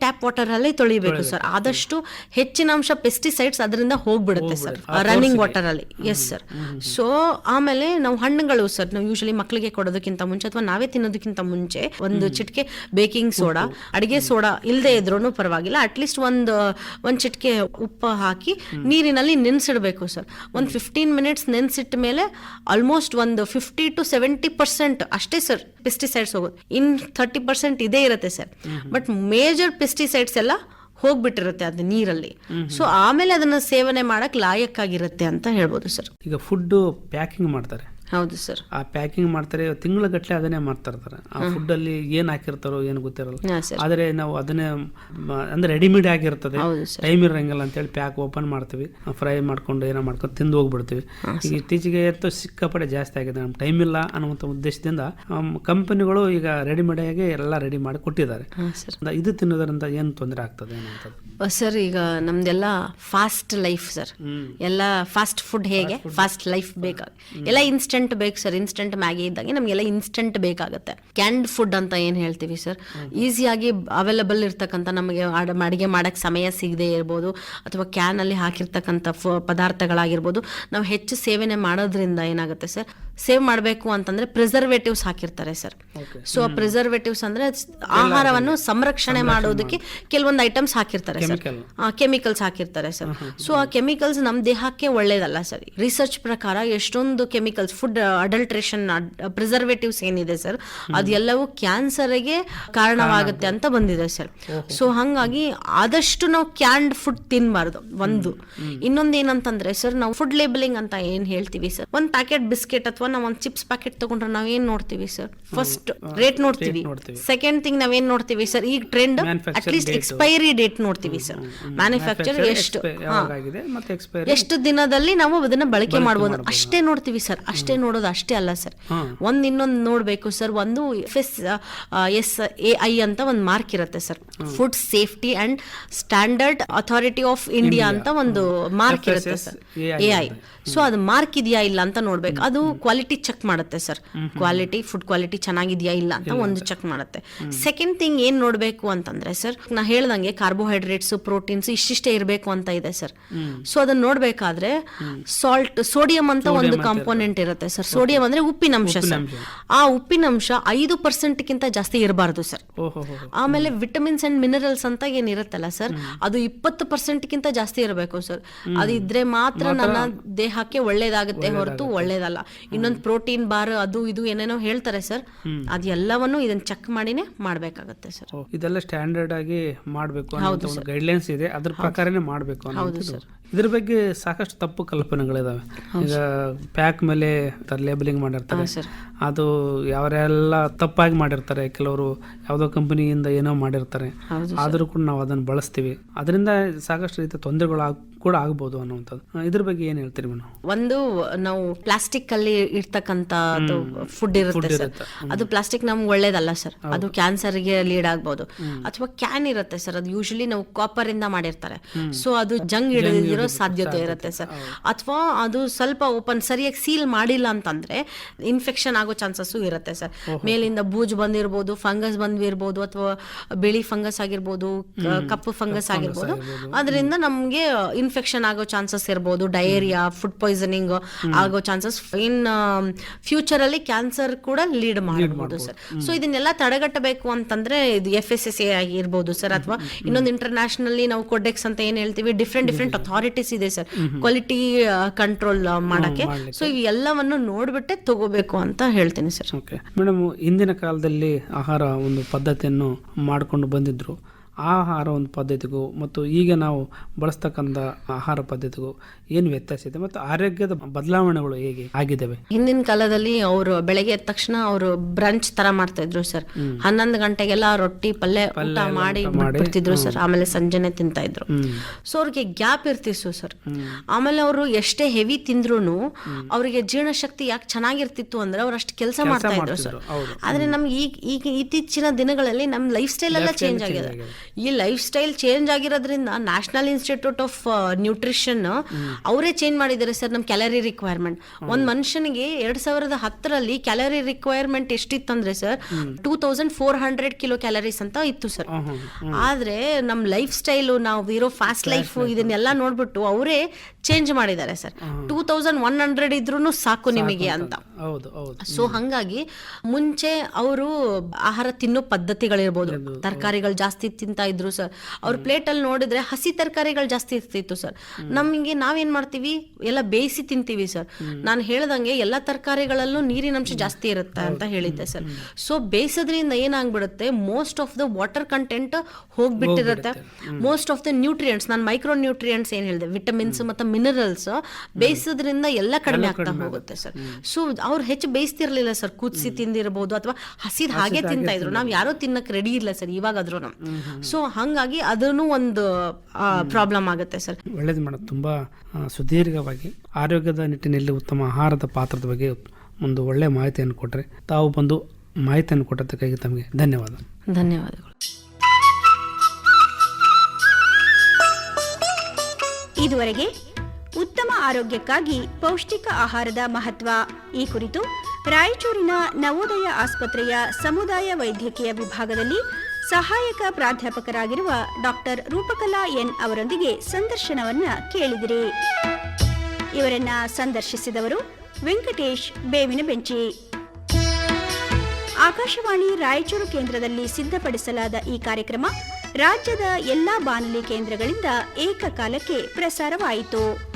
ಟ್ಯಾಪ್ ವಾಟರ್ ಅಲ್ಲೇ ತೊಳಿಬೇಕು ಸರ್. ಆದಷ್ಟು ಹೆಚ್ಚಿನ ಅಂಶ ಪೆಸ್ಟಿಸೈಡ್ಸ್ ಅದರಿಂದ ಹೋಗ್ಬಿಡುತ್ತೆ ಸರ್ ರನ್ನಿಂಗ್ ವಾಟರ್ ಅಲ್ಲಿ. Yes sir. ಸೊ ಆಮೇಲೆ ನಾವು ಹಣ್ಣುಗಳು ಸರ್, ನಾವು ಯೂಶಲಿ ಮಕ್ಕಳಿಗೆ ಕೊಡೋದಕ್ಕಿಂತ ಮುಂಚೆ ಅಥವಾ ನಾವೇ ತಿನ್ನೋದಕ್ಕಿಂತ ಮುಂಚೆ ಒಂದು ಚಿಟಿಕೆ ಬೇಕಿಂಗ್ ಸೋಡಾ, ಅಡಿಗೆ ಸೋಡಾ ಇಲ್ಲದೆ ಇದ್ರೂ ಪರವಾಗಿಲ್ಲ, ಅಟ್ಲೀಸ್ಟ್ ಒಂದ್ ಚಿಟಿಕೆ ಉಪ್ಪು ಹಾಕಿ ನೀರಿನಲ್ಲಿ ನೆನ್ಸಿಡ್ಬೇಕು ಸರ್. 15 ಮಿನಿಟ್ಸ್ ನೆನ್ಸಿಟ್ಟ ಮೇಲೆ ಆಲ್ಮೋಸ್ಟ್ ಒಂದು 50 to 70% ಅಷ್ಟೇ ಸರ್ ಪೆಸ್ಟಿಸೈಡ್ಸ್ ಹೋಗೋದು. ಇನ್ 30% ಇದೇ ಇರುತ್ತೆ ಸರ್. ಬಟ್ ಮೇಜರ್ ಪೆಸ್ಟಿಸೈಡ್ಸ್ ಎಲ್ಲ ಹೋಗ್ಬಿಟ್ಟಿರುತ್ತೆ ಅದು ನೀರಲ್ಲಿ. ಸೊ ಆಮೇಲೆ ಅದನ್ನ ಸೇವನೆ ಮಾಡಕ್ ಲಾಯಕ್ಕಾಗಿರುತ್ತೆ ಅಂತ ಹೇಳ್ಬೋದು ಸರ್. ಈಗ ಫುಡ್ ಪ್ಯಾಕಿಂಗ್ ಮಾಡ್ತಾರೆ, ಹೌದು ಸರ್. ಆ ಪ್ಯಾಕಿಂಗ್ ಮಾಡ್ತಾರೆ, ತಿಂಗಳ ಗಟ್ಟಲೆ ಅದನ್ನೇ ಮಾಡ್ತಾ ಇರ್ತಾರೆ. ಆ ಫುಡ್ ಅಲ್ಲಿ ಏನ್ ಹಾಕಿರ್ತಾರೋ ಏನು ಗೊತ್ತಿರಲ್ಲ, ಆದ್ರೆ ನಾವು ಅದನ್ನೇ ಅಂದ್ರೆ ರೆಡಿಮೇಡ್ ಆಗಿರ್ತದೆ, ಟೈಮ್ ಇರಂಗಿಲ್ಲ ಅಂತೇಳಿ ಪ್ಯಾಕ್ ಓಪನ್ ಮಾಡ್ತೀವಿ, ಫ್ರೈ ಮಾಡ್ಕೊಂಡು ಏನೋ ಮಾಡ್ಕೊಂಡು ತಿಂದು ಹೋಗ್ಬಿಡ್ತೀವಿ. ಈಗ ಇತ್ತೀಚೆಗೆ ಅಂತೂ ಸಿಕ್ಕಾಪಟ್ಟೆ ಜಾಸ್ತಿ ಆಗಿದೆ. ನಮ್ಗೆ ಟೈಮ್ ಇಲ್ಲ ಅನ್ನುವಂಥ ಉದ್ದೇಶದಿಂದ ಕಂಪನಿಗಳು ಈಗ ರೆಡಿಮೇಡ್ ಆಗಿ ಎಲ್ಲ ರೆಡಿ ಮಾಡಿ ಕೊಟ್ಟಿದ್ದಾರೆ. ಇದು ತಿನ್ನೋದ್ರಿಂದ ಏನು ತೊಂದರೆ ಆಗ್ತದೆ ಅನ್ನೋಂಥದ್ದು ಸರ್? ಈಗ ನಮ್ದೆಲ್ಲ ಫಾಸ್ಟ್ ಲೈಫ್ ಸರ್, ಎಲ್ಲ ಫಾಸ್ಟ್ ಫುಡ್ ಹೇಗೆ ಫಾಸ್ಟ್ ಲೈಫ್ ಬೇಕಾಗಿ ಎಲ್ಲ ಇನ್ಸ್ಟೆಂಟ್ ಇನ್ಸ್ಟೆಂಟ್ ಬೇಕು ಸರ್. ಇನ್ಸ್ಟೆಂಟ್ ಮ್ಯಾಗಿ ಇದ್ದಂಗೆ ನಮಗೆಲ್ಲ ಇನ್ಸ್ಟೆಂಟ್ ಬೇಕಾಗುತ್ತೆ. ಕ್ಯಾಂಡ್ ಫುಡ್ ಅಂತ ಏನು ಹೇಳ್ತೀವಿ ಸರ್, ಈಸಿಯಾಗಿ ಅವೈಲಬಲ್ ಇರ್ತಕ್ಕಂಥ, ನಮಗೆ ಅಡುಗೆ ಮಾಡಕ್ಕೆ ಸಮಯ ಸಿಗದೆ ಇರ್ಬೋದು ಅಥವಾ ಕ್ಯಾನಲ್ಲಿ ಹಾಕಿರ್ತಕ್ಕಂಥ ಪದಾರ್ಥಗಳಾಗಿರ್ಬೋದು, ನಾವು ಹೆಚ್ಚು ಸೇವನೆ ಮಾಡೋದ್ರಿಂದ ಏನಾಗುತ್ತೆ ಸರ್, ಸೇವ್ ಮಾಡಬೇಕು ಅಂತಂದ್ರೆ ಪ್ರಿಸರ್ವೇಟಿವ್ಸ್ ಹಾಕಿರ್ತಾರೆ ಸರ್. ಸೊ ಪ್ರಿಸರ್ವೇಟಿವ್ಸ್ ಅಂದ್ರೆ ಆಹಾರವನ್ನು ಸಂರಕ್ಷಣೆ ಮಾಡೋದಕ್ಕೆ ಕೆಲವೊಂದು ಐಟಮ್ಸ್ ಹಾಕಿರ್ತಾರೆ ಸರ್, ಕೆಮಿಕಲ್ಸ್ ಹಾಕಿರ್ತಾರೆ ಸರ್. ಸೊ ಆ ಕೆಮಿಕಲ್ಸ್ ನಮ್ಮ ದೇಹಕ್ಕೆ ಒಳ್ಳೇದಲ್ಲ ಸರ್. ರಿಸರ್ಚ್ ಪ್ರಕಾರ ಎಷ್ಟೊಂದು ಕೆಮಿಕಲ್ಸ್, ಫುಡ್ ಅಡಲ್ಟ್ರೇಷನ್, ಪ್ರಿಸರ್ವೇಟಿವ್ಸ್ ಏನಿದೆ ಸರ್, ಅದೆಲ್ಲವೂ ಕ್ಯಾನ್ಸರ್ಗೆ ಕಾರಣವಾಗುತ್ತೆ ಅಂತ ಬಂದಿದೆ ಸರ್. ಸೊ ಹಂಗಾಗಿ ಆದಷ್ಟು ನಾವು ಕ್ಯಾಂಡ್ ಫುಡ್ ತಿನ್ಬಾರ್ದು ಒಂದು. ಇನ್ನೊಂದು ಏನಂತಂದ್ರೆ ಸರ್, ನಾವು ಫುಡ್ ಲೇಬಲಿಂಗ್ ಅಂತ ಏನ್ ಹೇಳ್ತೀವಿ ಸರ್, ಒಂದ್ ಪ್ಯಾಕೆಟ್ ಬಿಸ್ಕೆಟ್ ಅಥವಾ ನಾವು ಒಂದು ಚಿಪ್ಸ್ ಪ್ಯಾಕೆಟ್ ತಗೊಂಡ್ರೆ ನಾವ್ ಏನ್ ನೋಡ್ತೀವಿ ಸರ್, ಫಸ್ಟ್ ರೇಟ್ ನೋಡ್ತೀವಿ. ಸೆಕೆಂಡ್ ಥಿಂಗ್ ನಾವೇನ್ ನೋಡ್ತೀವಿ ಸರ್, ಈಗ ಟ್ರೆಂಡ್ ಅಟ್ಲೀಸ್ಟ್ ಎಕ್ಸ್ಪೈರಿ ಡೇಟ್ ನೋಡ್ತೀವಿ ಸರ್. ಮ್ಯಾನುಫ್ಯಾಕ್ಚರ್ ಎಷ್ಟು ದಿನದಲ್ಲಿ ನಾವು ಅದನ್ನ ಬಳಕೆ ಮಾಡಬಹುದು ಅಷ್ಟೇ ನೋಡ್ತೀವಿ ಸರ್. ಅಷ್ಟೇ ನೋಡೋದು ಅಷ್ಟೇ ಅಲ್ಲ ಸರ್, ಇನ್ನೊಂದು ನೋಡ್ಬೇಕು ಸರ್. ಒಂದು FSSAI ಅಂತ ಒಂದು ಮಾರ್ಕ್ ಇರುತ್ತೆ sir, food safety and standard authority of India ಅಂತ ಒಂದು ಮಾರ್ಕ್ ಇರುತ್ತೆ ಸರ್, AI. ಸೊ ಅದು ಮಾರ್ಕ್ ಇದೆಯಾ ಇಲ್ಲ ಅಂತ ನೋಡ್ಬೇಕು. ಅದು ಕ್ವಾಲಿಟಿ ಚೆಕ್ ಮಾಡುತ್ತೆ ಸರ್, ಕ್ವಾಲಿಟಿ, ಫುಡ್ ಕ್ವಾಲಿಟಿ ಚೆನ್ನಾಗಿದೆಯಾ ಇಲ್ಲ ಅಂತ ಒಂದು ಚೆಕ್ ಮಾಡುತ್ತೆ. ಸೆಕೆಂಡ್ ಥಿಂಗ್ ಏನ್ ನೋಡ್ಬೇಕು ಅಂತಂದ್ರೆ ಸರ್, ನಾ ಹೇಳ್ದಂಗೆ ಕಾರ್ಬೋಹೈಡ್ರೇಟ್ಸ್, ಪ್ರೋಟೀನ್ಸ್ ಇಷ್ಟಿಷ್ಟೇ ಇರಬೇಕು ಅಂತ ಇದೆ ಸರ್. ಸೊ ಅದನ್ನ ನೋಡ್ಬೇಕಾದ್ರೆ ಸಾಲ್ಟ್, ಸೋಡಿಯಂ ಅಂತ ಒಂದು ಕಾಂಪೋನೆಂಟ್ ಇರುತ್ತೆ ಸರ್. ಸೋಡಿಯಂ ಅಂದ್ರೆ ಉಪ್ಪಿನಂಶ ಸರ್. ಆ ಉಪ್ಪಿನಂಶ 5% ಜಾಸ್ತಿ ಇರಬಾರ್ದು ಸರ್. ಆಮೇಲೆ ವಿಟಮಿನ್ಸ್ ಅಂಡ್ ಮಿನರಲ್ಸ್ ಅಂತ ಏನಿರುತ್ತಲ್ಲ ಸರ್, ಅದು 20% ಜಾಸ್ತಿ ಇರಬೇಕು ಸರ್. ಅದು ಇದ್ರೆ ಮಾತ್ರ ನನ್ನ ದೇಹಕ್ಕೆ ಒಳ್ಳೇದಾಗುತ್ತೆ ಹೊರತು ಒಳ್ಳೇದಲ್ಲ. ಇನ್ನೊಂದು ಪ್ರೋಟೀನ್ ಬಾರ್ ಅದು ಇದು ಏನೇನೋ ಹೇಳ್ತಾರೆ ಸರ್, ಅದೆಲ್ಲವನ್ನು ಇದನ್ನ ಚೆಕ್ ಮಾಡಿನೇ ಮಾಡ್ಬೇಕಾಗತ್ತೆ ಸರ್. ಇದೆಲ್ಲ ಸ್ಟ್ಯಾಂಡರ್ಡ್ ಆಗಿ ಮಾಡಬೇಕು ಅನ್ನೋ ಒಂದು ಗೈಡ್ಲೈನ್ಸ್ ಇದೆ, ಅದ್ರ ಪ್ರಕಾರನೇ ಮಾಡಬೇಕು ಅನ್ನೋದು. ಇದ್ರ ಬಗ್ಗೆ ಸಾಕಷ್ಟು ತಪ್ಪು ಕಲ್ಪನೆಗಳಿದಾವೆ. ಈಗ ಪ್ಯಾಕ್ ಮೇಲೆ ಲೇಬಲಿಂಗ್ ಮಾಡಿರ್ತಾರೆ, ಅದು ಯಾವರೆಲ್ಲ ತಪ್ಪಾಗಿ ಮಾಡಿರ್ತಾರೆ. ಕೆಲವರು ಯಾವುದೋ ಕಂಪನಿಯಿಂದ ಏನೋ ಮಾಡಿರ್ತಾರೆ, ಆದ್ರೂ ಕೂಡ ನಾವು ಅದನ್ನ ಬಳಸ್ತೀವಿ. ಅದರಿಂದ ಸಾಕಷ್ಟು ರೀತಿಯ ತೊಂದರೆಗಳು ಕೂಡ ಆಗ್ಬೋದು ಅನ್ನುವಂಥದ್ದು. ಇದ್ರ ಬಗ್ಗೆ ಏನ್ ಹೇಳ್ತೀರಿ ಮೇಡಮ್? ಒಂದು, ನಾವು ಪ್ಲಾಸ್ಟಿಕ್ ಅಲ್ಲಿ ಇರ್ತಕ್ಕಂತ ಫುಡ್ ಇರುತ್ತೆ ಸರ್, ಅದು ಪ್ಲಾಸ್ಟಿಕ್ ನಮ್ಗೆ ಒಳ್ಳೇದಲ್ಲ ಸರ್. ಅದು ಕ್ಯಾನ್ಸರ್ಗೆ ಲೀಡ್ ಆಗ್ಬೋದು. ಅಥವಾ ಕ್ಯಾನ್ ಇರುತ್ತೆ ಸರ್, ಅದು ಯೂಶಲಿ ನಾವು ಕಾಪರ್ ಇಂದ ಮಾಡಿರ್ತಾರೆ. ಸೊ ಅದು ಜಂಗ್ ಹಿಡಿದಿರೋ ಸಾಧ್ಯತೆ ಇರುತ್ತೆ ಸರ್. ಅಥವಾ ಅದು ಸ್ವಲ್ಪ ಓಪನ್ ಸರಿಯಾಗಿ ಸೀಲ್ ಮಾಡಿಲ್ಲ ಅಂತಂದ್ರೆ ಇನ್ಫೆಕ್ಷನ್ ಆಗೋ ಚಾನ್ಸಸ್ ಇರುತ್ತೆ ಸರ್. ಮೇಲಿಂದ ಬೂಜ್ ಬಂದಿರ್ಬೋದು, ಫಂಗಸ್ ಬಂದಿರ್ಬೋದು, ಅಥವಾ ಬಿಳಿ ಫಂಗಸ್ ಆಗಿರ್ಬೋದು, ಕಪ್ಪು ಫಂಗಸ್ ಆಗಿರ್ಬೋದು. ಅದರಿಂದ ನಮ್ಗೆ ಇನ್ಫೆಕ್ಷನ್ ಆಗೋ ಚಾನ್ಸಸ್ ಇರ್ಬೋದು, ಡಯೇರಿಯಾ, ಫುಡ್ ಪಾಯ್ಸನಿಂಗ್ ಆಗೋ ಚಾನ್ಸಸ್, ಇನ್ ಫ್ಯೂಚರ್ ಅಲ್ಲಿ ಕ್ಯಾನ್ಸರ್ ಕೂಡ ಲೀಡ್ ಮಾಡಬಹುದು ಸರ್. ಸೊ ಇದನ್ನೆಲ್ಲ ತಡೆಗಟ್ಟಬೇಕು ಅಂತಂದ್ರೆ ಇದು FSSAI ಆಗಿರ್ಬೋದು ಸರ್, ಅಥವಾ ಇನ್ನೊಂದು ಇಂಟರ್ನ್ಯಾಷನಲಿ ನಾವು ಕೋಡೆಕ್ಸ್ ಅಂತ ಏನ್ ಹೇಳ್ತೀವಿ, ಡಿಫ್ರೆಂಟ್ ಅಥಾರಿಟೀಸ್ ಇದೆ ಸರ್ ಕ್ವಾಲಿಟಿ ಕಂಟ್ರೋಲ್ ಮಾಡಕ್ಕೆ. ಸೊ ಇವೆಲ್ಲವನ್ನು ನೋಡ್ಬಿಟ್ಟೆ ತಗೋಬೇಕು ಅಂತ ಹೇಳ್ತೀನಿ ಸರ್. ಮೇಡಮ್, ಹಿಂದಿನ ಕಾಲದಲ್ಲಿ ಆಹಾರ ಒಂದು ಪದ್ಧತಿಯನ್ನು ಮಾಡಿಕೊಂಡು ಬಂದಿದ್ರು. ಆ ಆಹಾರ ಒಂದು ಪದ್ಧತಿಗೂ ಮತ್ತು ಈಗ ನಾವು ಬಳಸ್ತಕ್ಕಂಥ ಆಹಾರ ಪದ್ಧತಿಗೂ ಏನು ವ್ಯತ್ಯಾಸ ಇದೆ ಮತ್ತು ಆರೋಗ್ಯದ ಬದಲಾವಣೆಗಳು ಹೇಗೆ ಆಗಿದ್ದಾವೆ? ಹಿಂದಿನ ಕಾಲದಲ್ಲಿ ಅವರು ಬೆಳಗ್ಗೆ ಎದ್ದ ತಕ್ಷಣ ಅವರು ಬ್ರಂಚ್ ತರ ಮಾಡ್ತಾ ಇದ್ರು ಸರ್. 11 ಗಂಟೆಗೆಲ್ಲ ರೊಟ್ಟಿ ಪಲ್ಯ ಊಟ ಮಾಡಿ ಬಿಡ್ತಿದ್ರು ಸರ್. ಆಮೇಲೆ ಸಂಜೆನೆ ತಿಂತಾ ಇದ್ರು. ಸೊ ಅವ್ರಿಗೆ ಗ್ಯಾಪ್ ಇರ್ತಿತ್ತು ಸರ್. ಆಮೇಲೆ ಅವರು ಎಷ್ಟೇ ಹೆವಿ ತಿಂದ್ರು ಅವರಿಗೆ ಜೀರ್ಣಶಕ್ತಿ ಯಾಕೆ ಚೆನ್ನಾಗಿರ್ತಿತ್ತು ಅಂದ್ರೆ ಅವ್ರು ಅಷ್ಟು ಕೆಲಸ ಮಾಡ್ತಾ ಇದ್ರು ಸರ್. ಆದ್ರೆ ನಮ್ಗೆ ಈಗ ಇತ್ತೀಚಿನ ದಿನಗಳಲ್ಲಿ ನಮ್ ಲೈಫ್ ಸ್ಟೈಲ್ ಎಲ್ಲ ಚೇಂಜ್ ಆಗಿದೆ. ಈ ಲೈಫ್ ಸ್ಟೈಲ್ ಚೇಂಜ್ ಆಗಿರೋದ್ರಿಂದ ನ್ಯಾಷನಲ್ ಇನ್ಸ್ಟಿಟ್ಯೂಟ್ ಆಫ್ ನ್ಯೂಟ್ರಿಷನ್ ಅವರೇ ಚೇಂಜ್ ಮಾಡಿದ್ದಾರೆ ಸರ್ ನಮ್ ಕ್ಯಾಲರಿ ರಿಕ್ವೈರ್ಮೆಂಟ್. ಒಂದ್ ಮನುಷ್ಯನಿಗೆ 2010 ಕ್ಯಾಲರಿ ರಿಕ್ವೈರ್ಮೆಂಟ್ ಎಷ್ಟಿತ್ತಂದ್ರೆ ಸರ್ 2400 ಕಿಲೋ ಕ್ಯಾಲರೀಸ್ ಅಂತ ಇತ್ತು ಸರ್. ಆದ್ರೆ ನಮ್ ಲೈಫ್ ಸ್ಟೈಲು, ನಾವು ಇರೋ ಫಾಸ್ಟ್ ಲೈಫ್, ಇದನ್ನೆಲ್ಲ ನೋಡ್ಬಿಟ್ಟು ಅವರೇ ಚೇಂಜ್ ಮಾಡಿದ್ದಾರೆ ಸರ್. 2100 ಇದ್ರೂ ಸಾಕು ನಿಮಗೆ ಅಂತ. ಸೊ ಹಂಗಾಗಿ ಮುಂಚೆ ಅವರು ಆಹಾರ ತಿನ್ನೋ ಪದ್ಧತಿಗಳಿರ್ಬೋದು, ತರಕಾರಿಗಳು ಜಾಸ್ತಿ ತಿಂತಾ ಇದ್ರು ಸರ್. ಅವ್ರ ಪ್ಲೇಟ್ ಅಲ್ಲಿ ನೋಡಿದ್ರೆ ಹಸಿ ತರಕಾರಿಗಳು ಜಾಸ್ತಿ ಇರ್ತಿತ್ತು ಸರ್. ನಮಗೆ ನಾವೇನ್ ಮಾಡ್ತೀವಿ, ಎಲ್ಲ ಬೇಯಿಸಿ ತಿಂತೀವಿ ಸರ್. ನಾನು ಹೇಳ್ದಂಗೆ ಎಲ್ಲ ತರಕಾರಿಗಳಲ್ಲೂ ನೀರಿನಂಶ ಜಾಸ್ತಿ ಇರುತ್ತೆ ಅಂತ ಹೇಳಿದ್ದೆ ಸರ್. ಸೊ ಬೇಯಿಸೋದ್ರಿಂದ ಏನಾಗ್ಬಿಡುತ್ತೆ, most of the water content ಹೋಗ್ಬಿಟ್ಟಿರುತ್ತೆ. ಮೋಸ್ಟ್ ಆಫ್ ದ ನ್ಯೂಟ್ರಿಯೆಂಟ್ಸ್, ನಾನು ಮೈಕ್ರೋ ನ್ಯೂಟ್ರಿಯೆಂಟ್ಸ್ ಏನ್ ಹೇಳಿದೆ, ವಿಟಮಿನ್ಸ್ ಮತ್ತೆ ಮಿನರಲ್ಸ್ ಬೇಯಿಸೋದ್ರಿಂದ ಎಲ್ಲ ಕಡಿಮೆ ಆಗ್ತಾ ಹೋಗುತ್ತೆ ಸರ್. ಸೊ ಅವ್ರು ಹೆಚ್ಚು ಬೇಯಿಸ್ತಿರ್ಲಿಲ್ಲ ಸರ್, ಕುದಿಸಿ ತಿಂದಿರಬಹುದು ಅಥವಾ ಹಸಿದ್ ಹಾಗೆ ತಿಂತಾ ಇದ್ರು. ನಾವ್ ಯಾರೋ ತಿನ್ನಕ್ ರೆಡಿ ಇಲ್ಲ ಸರ್ ಇವಾಗಾದ್ರೂ. ಸೊ ಹಂಗಾಗಿ ಅದನ್ನು ಒಂದು ಪ್ರಾಬ್ಲಮ್ ಆಗುತ್ತೆ ಸರ್. ಒಳ್ಳೇದು ಮೇಡಮ್, ತುಂಬಾ ಸುದೀರ್ಘವಾಗಿ ಆರೋಗ್ಯದ ನಿಟ್ಟಿನಲ್ಲಿ ಉತ್ತಮ ಆಹಾರದ ಪಾತ್ರದ ಬಗ್ಗೆ ಒಂದು ಒಳ್ಳೆ ಮಾಹಿತಿಯನ್ನು ಕೊಟ್ಟರೆ, ತಾವು ಬಂದು ಮಾಹಿತಿಯನ್ನು ಕೊಟ್ಟದಕ್ಕಾಗಿ ತಮಗೆ ಧನ್ಯವಾದ. ಧನ್ಯವಾದಗಳು. ಇದುವರೆಗೆ ಉತ್ತಮ ಆರೋಗ್ಯಕ್ಕಾಗಿ ಪೌಷ್ಟಿಕ ಆಹಾರದ ಮಹತ್ವ ಈ ಕುರಿತು ರಾಯಚೂರಿನ ನವೋದಯ ಆಸ್ಪತ್ರೆಯ ಸಮುದಾಯ ವೈದ್ಯಕೀಯ ವಿಭಾಗದಲ್ಲಿ ಸಹಾಯಕ ಪ್ರಾಧ್ಯಾಪಕರಾಗಿರುವ ಡಾಕ್ಟರ್ ರೂಪಕಲಾ ಎನ್ ಅವರೊಂದಿಗೆ ಸಂದರ್ಶನವನ್ನ ಕೇಳಿದಿರಿ. ಇವರನ್ನ ಸಂದರ್ಶಿಸಿದವರು ವೆಂಕಟೇಶ್ ಬೇವಿನ ಬೆಂಚಿ. ಆಕಾಶವಾಣಿ ರಾಯಚೂರು ಕೇಂದ್ರದಲ್ಲಿ ಸಿದ್ಧಪಡಿಸಲಾದ ಈ ಕಾರ್ಯಕ್ರಮ ರಾಜ್ಯದ ಎಲ್ಲಾ ಬಾನುಲಿ ಕೇಂದ್ರಗಳಿಂದ ಏಕಕಾಲಕ್ಕೆ ಪ್ರಸಾರವಾಯಿತು.